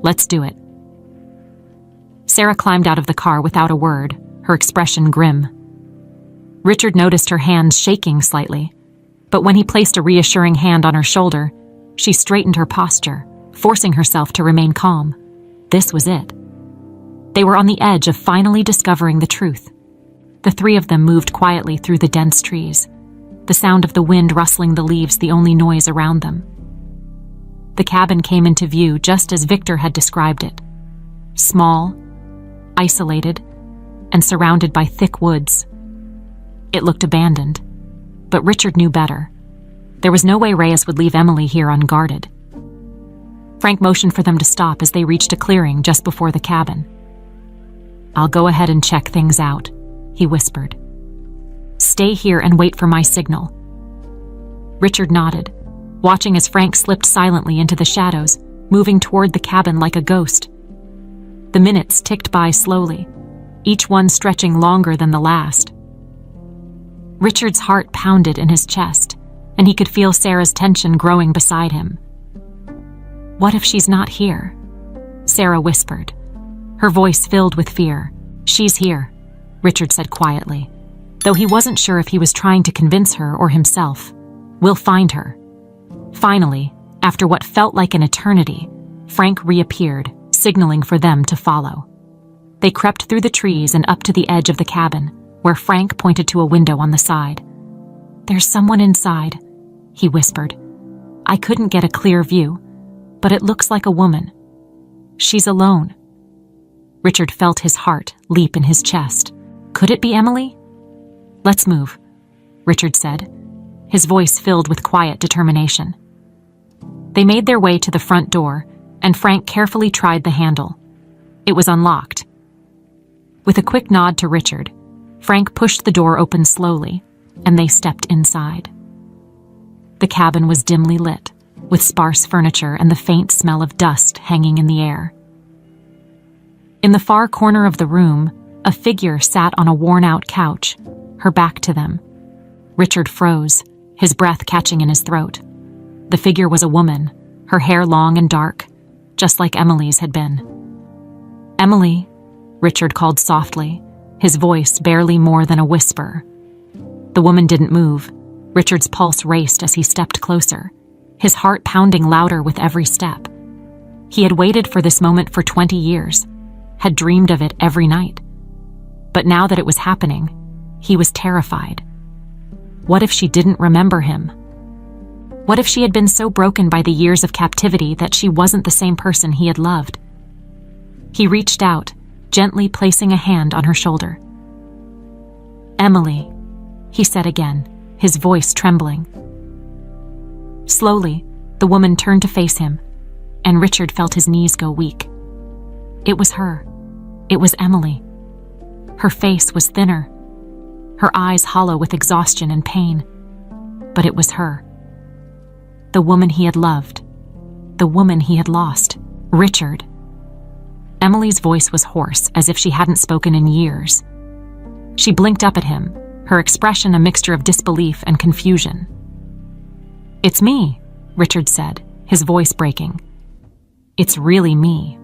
"Let's do it." Sarah climbed out of the car without a word, her expression grim. Richard noticed her hands shaking slightly, but when he placed a reassuring hand on her shoulder, she straightened her posture, forcing herself to remain calm. This was it. They were on the edge of finally discovering the truth. The three of them moved quietly through the dense trees, the sound of the wind rustling the leaves the only noise around them. The cabin came into view just as Victor had described it. Small, isolated, and surrounded by thick woods. It looked abandoned, but Richard knew better. There was no way Reyes would leave Emily here unguarded. Frank motioned for them to stop as they reached a clearing just before the cabin. "I'll go ahead and check things out," he whispered. "Stay here and wait for my signal." Richard nodded, watching as Frank slipped silently into the shadows, moving toward the cabin like a ghost. The minutes ticked by slowly, each one stretching longer than the last. Richard's heart pounded in his chest, and he could feel Sarah's tension growing beside him. "What if she's not here?" Sarah whispered, her voice filled with fear. "She's here," Richard said quietly, though he wasn't sure if he was trying to convince her or himself. "We'll find her." Finally, after what felt like an eternity, Frank reappeared, signaling for them to follow. They crept through the trees and up to the edge of the cabin, where Frank pointed to a window on the side. "There's someone inside," he whispered. "I couldn't get a clear view, but it looks like a woman. She's alone." Richard felt his heart leap in his chest. Could it be Emily? "Let's move," Richard said, his voice filled with quiet determination. They made their way to the front door, and Frank carefully tried the handle. It was unlocked. With a quick nod to Richard, Frank pushed the door open slowly, and they stepped inside. The cabin was dimly lit, with sparse furniture and the faint smell of dust hanging in the air. In the far corner of the room, a figure sat on a worn-out couch, her back to them. Richard froze, his breath catching in his throat. The figure was a woman, her hair long and dark, just like Emily's had been. "Emily," Richard called softly, his voice barely more than a whisper. The woman didn't move. Richard's pulse raced as he stepped closer, his heart pounding louder with every step. He had waited for this moment for 20 years, had dreamed of it every night. But now that it was happening, he was terrified. What if she didn't remember him? What if she had been so broken by the years of captivity that she wasn't the same person he had loved? He reached out, gently placing a hand on her shoulder. "Emily," he said again, his voice trembling. Slowly, the woman turned to face him, and Richard felt his knees go weak. It was her. It was Emily. Her face was thinner, her eyes hollow with exhaustion and pain. But it was her. The woman he had loved. The woman he had lost. Richard. Emily's voice was hoarse, as if she hadn't spoken in years. She blinked up at him, her expression a mixture of disbelief and confusion. "It's me," Richard said, his voice breaking. "It's really me."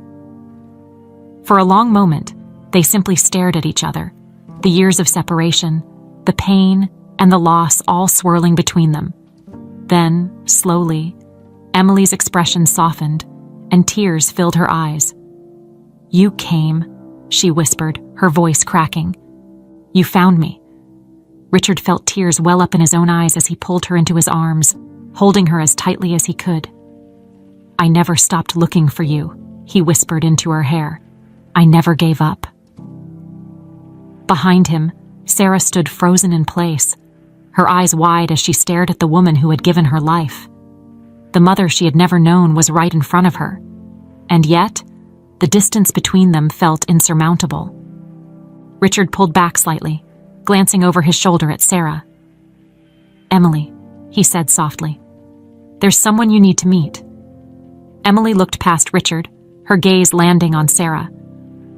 For a long moment, they simply stared at each other, the years of separation, the pain, and the loss all swirling between them. Then, slowly, Emily's expression softened, and tears filled her eyes. "You came," she whispered, her voice cracking. "You found me." Richard felt tears well up in his own eyes as he pulled her into his arms, holding her as tightly as he could. "I never stopped looking for you," he whispered into her hair. "I never gave up." Behind him, Sarah stood frozen in place, her eyes wide as she stared at the woman who had given her life. The mother she had never known was right in front of her, and yet, the distance between them felt insurmountable. Richard pulled back slightly, glancing over his shoulder at Sarah. "Emily," he said softly, "there's someone you need to meet." Emily looked past Richard, her gaze landing on Sarah.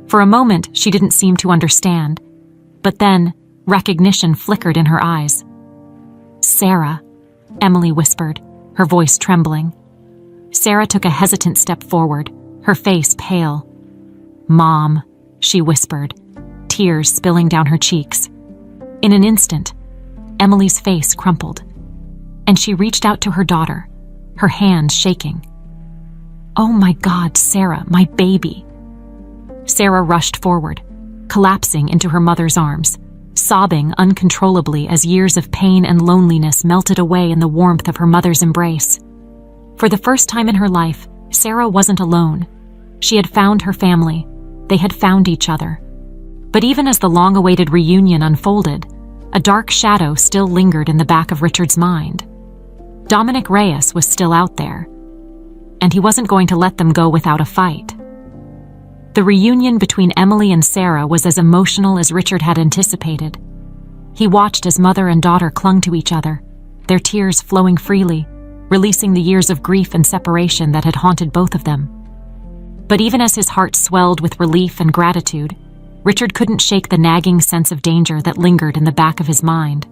For a moment, she didn't seem to understand, but then recognition flickered in her eyes. "Sarah," Emily whispered, her voice trembling. Sarah took a hesitant step forward, her face pale. "Mom," she whispered, tears spilling down her cheeks. In an instant, Emily's face crumpled, and she reached out to her daughter, her hand shaking. "Oh my God, Sarah, my baby." Sarah rushed forward, collapsing into her mother's arms, sobbing uncontrollably as years of pain and loneliness melted away in the warmth of her mother's embrace. For the first time in her life, Sarah wasn't alone. She had found her family. They had found each other. But even as the long-awaited reunion unfolded, a dark shadow still lingered in the back of Richard's mind. Dominic Reyes was still out there, and he wasn't going to let them go without a fight. The reunion between Emily and Sarah was as emotional as Richard had anticipated. He watched as mother and daughter clung to each other, their tears flowing freely, releasing the years of grief and separation that had haunted both of them. But even as his heart swelled with relief and gratitude, Richard couldn't shake the nagging sense of danger that lingered in the back of his mind.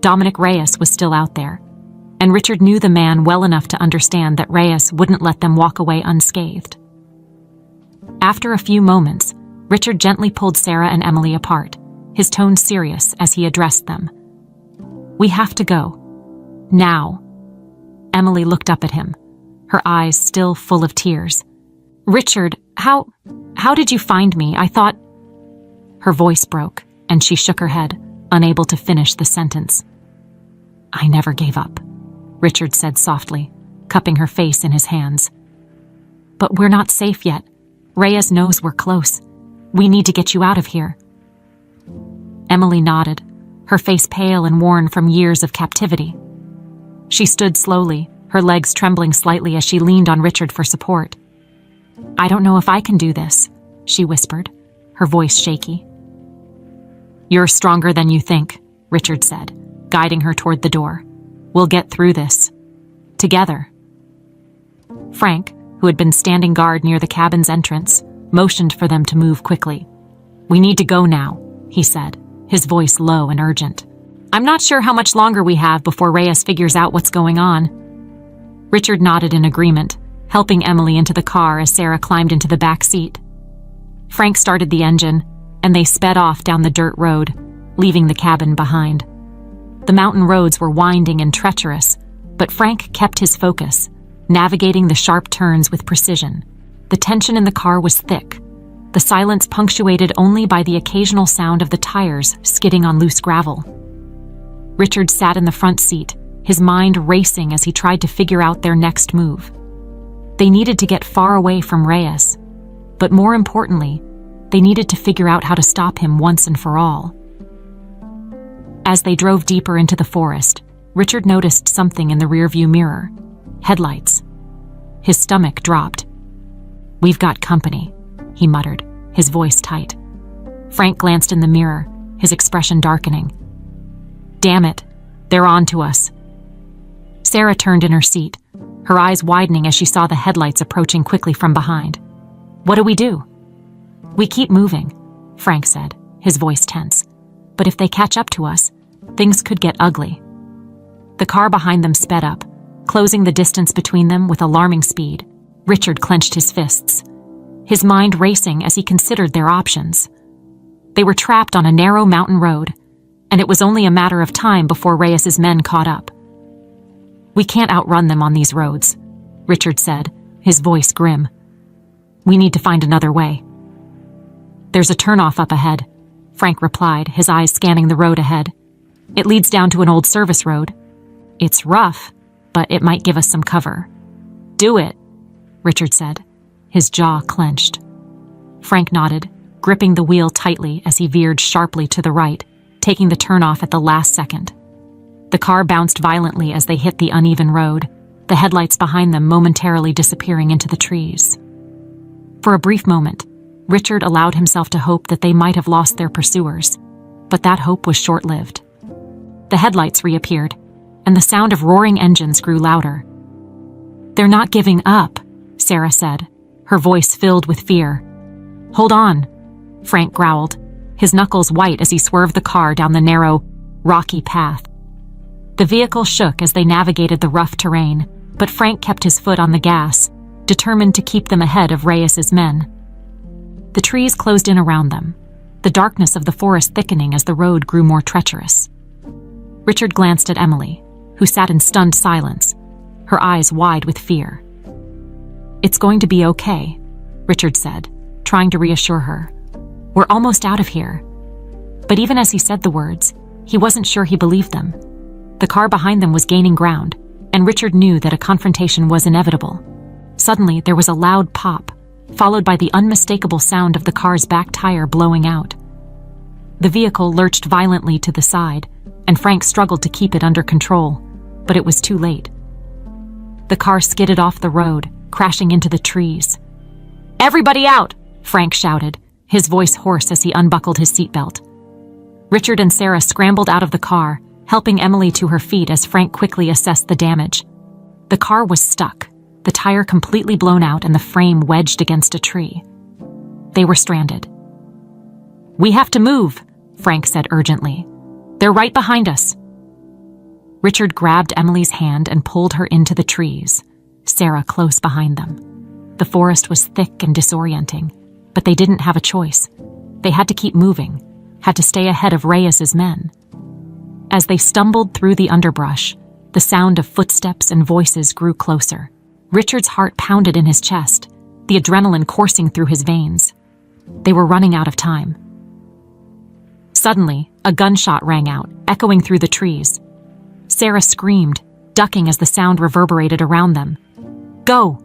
Dominic Reyes was still out there, and Richard knew the man well enough to understand that Reyes wouldn't let them walk away unscathed. After a few moments, Richard gently pulled Sarah and Emily apart, his tone serious as he addressed them. "We have to go. Now." Emily looked up at him, her eyes still full of tears. "Richard, how did you find me? I thought—" Her voice broke, and she shook her head, unable to finish the sentence. "I never gave up," Richard said softly, cupping her face in his hands. "But we're not safe yet. Reyes knows we're close. We need to get you out of here." Emily nodded, her face pale and worn from years of captivity. She stood slowly, her legs trembling slightly as she leaned on Richard for support. "I don't know if I can do this," she whispered, her voice shaky. "You're stronger than you think," Richard said, guiding her toward the door. "We'll get through this. Together." Frank, who had been standing guard near the cabin's entrance, motioned for them to move quickly. "We need to go now," he said, his voice low and urgent. "I'm not sure how much longer we have before Reyes figures out what's going on." Richard nodded in agreement, helping Emily into the car as Sarah climbed into the back seat. Frank started the engine, and they sped off down the dirt road, leaving the cabin behind. The mountain roads were winding and treacherous, but Frank kept his focus, navigating the sharp turns with precision. The tension in the car was thick, the silence punctuated only by the occasional sound of the tires skidding on loose gravel. Richard sat in the front seat, his mind racing as he tried to figure out their next move. They needed to get far away from Reyes, but more importantly, they needed to figure out how to stop him once and for all. As they drove deeper into the forest, Richard noticed something in the rearview mirror. Headlights. His stomach dropped. "We've got company," he muttered, his voice tight. Frank glanced in the mirror, his expression darkening. "Damn it, they're on to us." Sarah turned in her seat, her eyes widening as she saw the headlights approaching quickly from behind. "What do we do?" "We keep moving," Frank said, his voice tense. "But if they catch up to us, things could get ugly." The car behind them sped up, closing the distance between them with alarming speed. Richard clenched his fists, his mind racing as he considered their options. They were trapped on a narrow mountain road, and it was only a matter of time before Reyes's men caught up. "We can't outrun them on these roads," Richard said, his voice grim. "We need to find another way." "There's a turnoff up ahead," Frank replied, his eyes scanning the road ahead. "It leads down to an old service road. It's rough, but it might give us some cover." "Do it," Richard said, his jaw clenched. Frank nodded, gripping the wheel tightly as he veered sharply to the right, taking the turnoff at the last second. The car bounced violently as they hit the uneven road, the headlights behind them momentarily disappearing into the trees. For a brief moment, Richard allowed himself to hope that they might have lost their pursuers, but that hope was short-lived. The headlights reappeared, and the sound of roaring engines grew louder. "They're not giving up," Sarah said, her voice filled with fear. "Hold on," Frank growled, his knuckles white as he swerved the car down the narrow, rocky path. The vehicle shook as they navigated the rough terrain, but Frank kept his foot on the gas, determined to keep them ahead of Reyes's men. The trees closed in around them, the darkness of the forest thickening as the road grew more treacherous. Richard glanced at Emily, who sat in stunned silence, her eyes wide with fear. "It's going to be okay," Richard said, trying to reassure her. "We're almost out of here." But even as he said the words, he wasn't sure he believed them. The car behind them was gaining ground, and Richard knew that a confrontation was inevitable. Suddenly, there was a loud pop, followed by the unmistakable sound of the car's back tire blowing out. The vehicle lurched violently to the side, and Frank struggled to keep it under control, but it was too late. The car skidded off the road, crashing into the trees. "Everybody out!" Frank shouted, his voice hoarse as he unbuckled his seatbelt. Richard and Sarah scrambled out of the car, helping Emily to her feet as Frank quickly assessed the damage. The car was stuck, the tire completely blown out and the frame wedged against a tree. They were stranded. "We have to move," Frank said urgently. "They're right behind us." Richard grabbed Emily's hand and pulled her into the trees, Sarah close behind them. The forest was thick and disorienting, but they didn't have a choice. They had to keep moving, had to stay ahead of Reyes's men. As they stumbled through the underbrush, the sound of footsteps and voices grew closer. Richard's heart pounded in his chest, the adrenaline coursing through his veins. They were running out of time. Suddenly, a gunshot rang out, echoing through the trees. Sarah screamed, ducking as the sound reverberated around them. "Go!"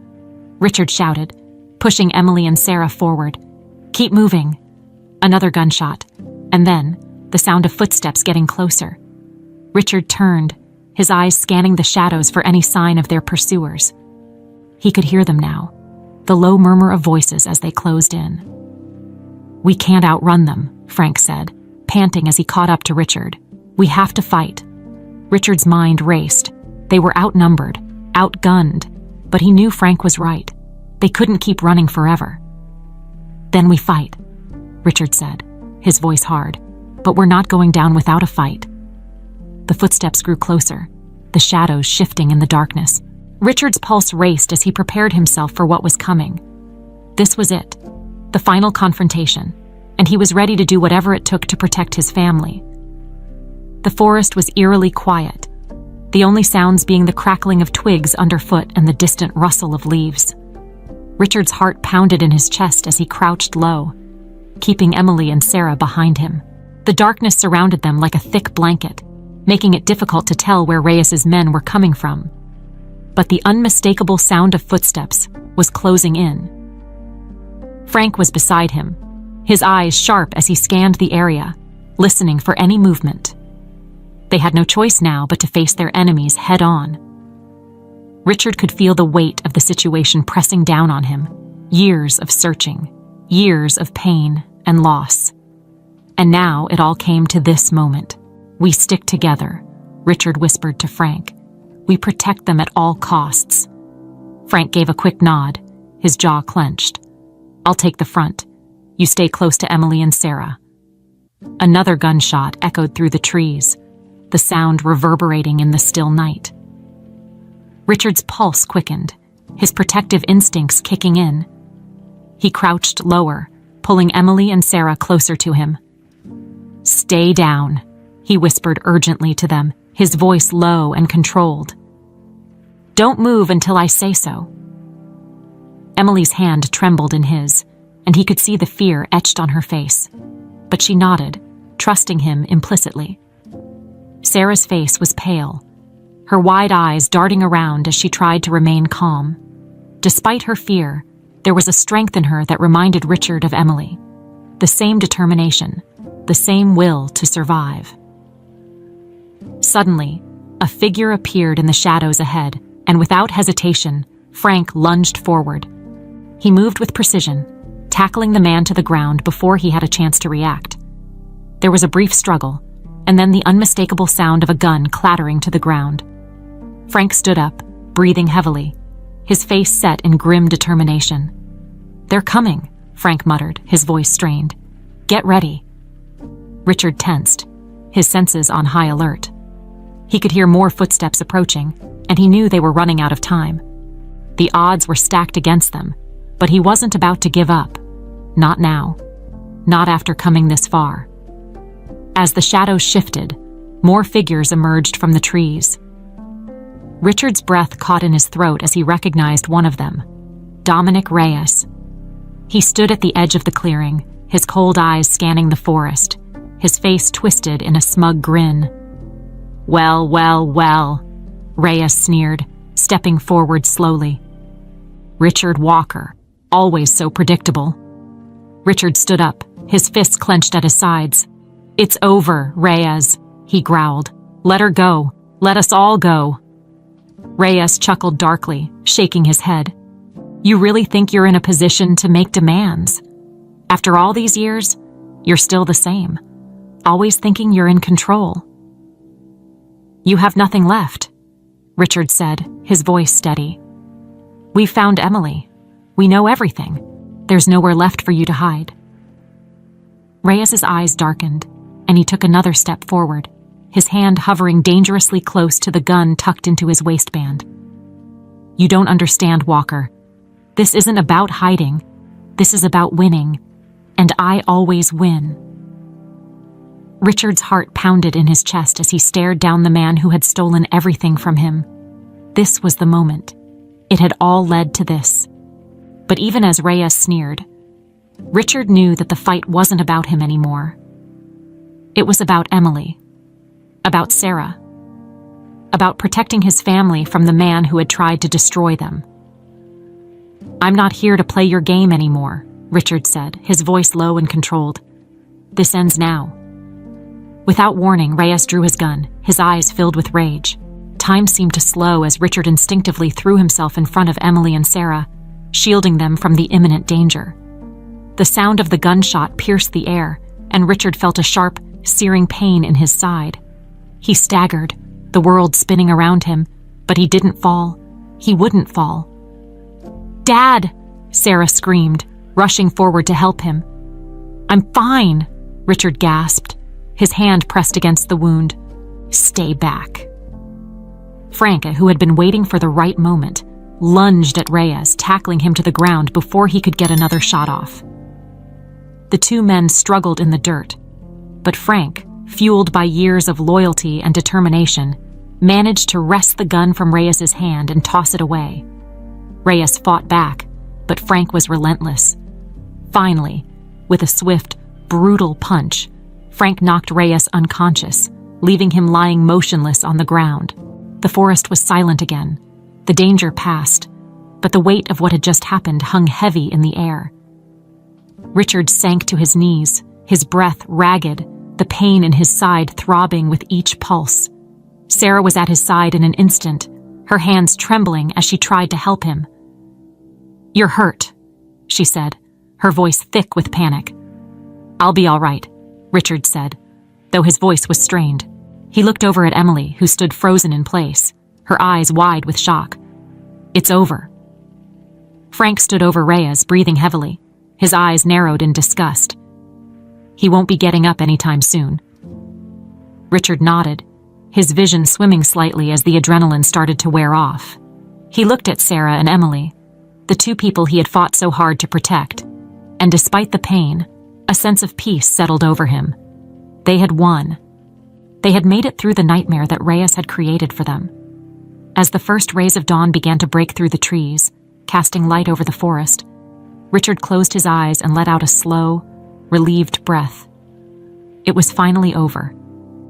Richard shouted, pushing Emily and Sarah forward. "Keep moving." Another gunshot, and then the sound of footsteps getting closer. Richard turned, his eyes scanning the shadows for any sign of their pursuers. He could hear them now, the low murmur of voices as they closed in. "We can't outrun them," Frank said, panting as he caught up to Richard. "We have to fight." Richard's mind raced. They were outnumbered, outgunned, but he knew Frank was right. They couldn't keep running forever. "Then we fight," Richard said, his voice hard. "But we're not going down without a fight." The footsteps grew closer, the shadows shifting in the darkness. Richard's pulse raced as he prepared himself for what was coming. This was it, the final confrontation, and he was ready to do whatever it took to protect his family. The forest was eerily quiet, the only sounds being the crackling of twigs underfoot and the distant rustle of leaves. Richard's heart pounded in his chest as he crouched low, keeping Emily and Sarah behind him. The darkness surrounded them like a thick blanket, making it difficult to tell where Reyes's men were coming from. But the unmistakable sound of footsteps was closing in. Frank was beside him, his eyes sharp as he scanned the area, listening for any movement. They had no choice now but to face their enemies head-on. Richard could feel the weight of the situation pressing down on him. Years of searching, years of pain and loss. And now it all came to this moment. "We stick together," Richard whispered to Frank. "We protect them at all costs." Frank gave a quick nod, his jaw clenched. "I'll take the front. You stay close to Emily and Sarah." Another gunshot echoed through the trees, the sound reverberating in the still night. Richard's pulse quickened, his protective instincts kicking in. He crouched lower, pulling Emily and Sarah closer to him. "Stay down," he whispered urgently to them, his voice low and controlled. "Don't move until I say so." Emily's hand trembled in his, and he could see the fear etched on her face. But she nodded, trusting him implicitly. Sarah's face was pale, her wide eyes darting around as she tried to remain calm. Despite her fear, there was a strength in her that reminded Richard of Emily. The same determination, the same will to survive. Suddenly, a figure appeared in the shadows ahead, and without hesitation, Frank lunged forward. He moved with precision, tackling the man to the ground before he had a chance to react. There was a brief struggle, and then the unmistakable sound of a gun clattering to the ground. Frank stood up, breathing heavily, his face set in grim determination. "They're coming," Frank muttered, his voice strained. "Get ready." Richard tensed, his senses on high alert. He could hear more footsteps approaching, and he knew they were running out of time. The odds were stacked against them, but he wasn't about to give up. Not now. not after coming this far. As the shadows shifted, more figures emerged from the trees. Richard's breath caught in his throat as he recognized one of them, Dominic Reyes. He stood at the edge of the clearing, his cold eyes scanning the forest, his face twisted in a smug grin. "Well, well, well," Reyes sneered, stepping forward slowly. Richard Walker, always so predictable. Richard stood up, his fists clenched at his sides. "It's over, Reyes," he growled. "Let her go. Let us all go." Reyes chuckled darkly, shaking his head. "You really think you're in a position to make demands? After all these years, you're still the same, always thinking you're in control." "You have nothing left," Richard said, his voice steady. "We've found Emily. We know everything. There's nowhere left for you to hide." Reyes's eyes darkened, and he took another step forward, his hand hovering dangerously close to the gun tucked into his waistband. "You don't understand, Walker. This isn't about hiding. This is about winning, and I always win." Richard's heart pounded in his chest as he stared down the man who had stolen everything from him. This was the moment. It had all led to this. But even as Reyes sneered, Richard knew that the fight wasn't about him anymore. It was about Emily, about Sarah, about protecting his family from the man who had tried to destroy them. "I'm not here to play your game anymore," Richard said, his voice low and controlled. "This ends now." Without warning, Reyes drew his gun, his eyes filled with rage. Time seemed to slow as Richard instinctively threw himself in front of Emily and Sarah, shielding them from the imminent danger. The sound of the gunshot pierced the air, and Richard felt a sharp, searing pain in his side. He staggered, the world spinning around him, but he didn't fall. He wouldn't fall. "Dad!" Sarah screamed, rushing forward to help him. "I'm fine," Richard gasped, his hand pressed against the wound. "Stay back." Frank, who had been waiting for the right moment, lunged at Reyes, tackling him to the ground before he could get another shot off. The two men struggled in the dirt, but Frank, fueled by years of loyalty and determination, managed to wrest the gun from Reyes's hand and toss it away. Reyes fought back, but Frank was relentless. Finally, with a swift, brutal punch, Frank knocked Reyes unconscious, leaving him lying motionless on the ground. The forest was silent again. The danger passed, but the weight of what had just happened hung heavy in the air. Richard sank to his knees, his breath ragged, the pain in his side throbbing with each pulse. Sarah was at his side in an instant, her hands trembling as she tried to help him. "You're hurt," she said, her voice thick with panic. "I'll be all right," Richard said, though his voice was strained. He looked over at Emily, who stood frozen in place, her eyes wide with shock. "It's over." Frank stood over Reyes, breathing heavily, his eyes narrowed in disgust. "He won't be getting up anytime soon." Richard nodded, his vision swimming slightly as the adrenaline started to wear off. He looked at Sarah and Emily, the two people he had fought so hard to protect, and despite the pain, a sense of peace settled over him. They had won. They had made it through the nightmare that Reyes had created for them. As the first rays of dawn began to break through the trees, casting light over the forest, Richard closed his eyes and let out a slow, relieved breath. It was finally over.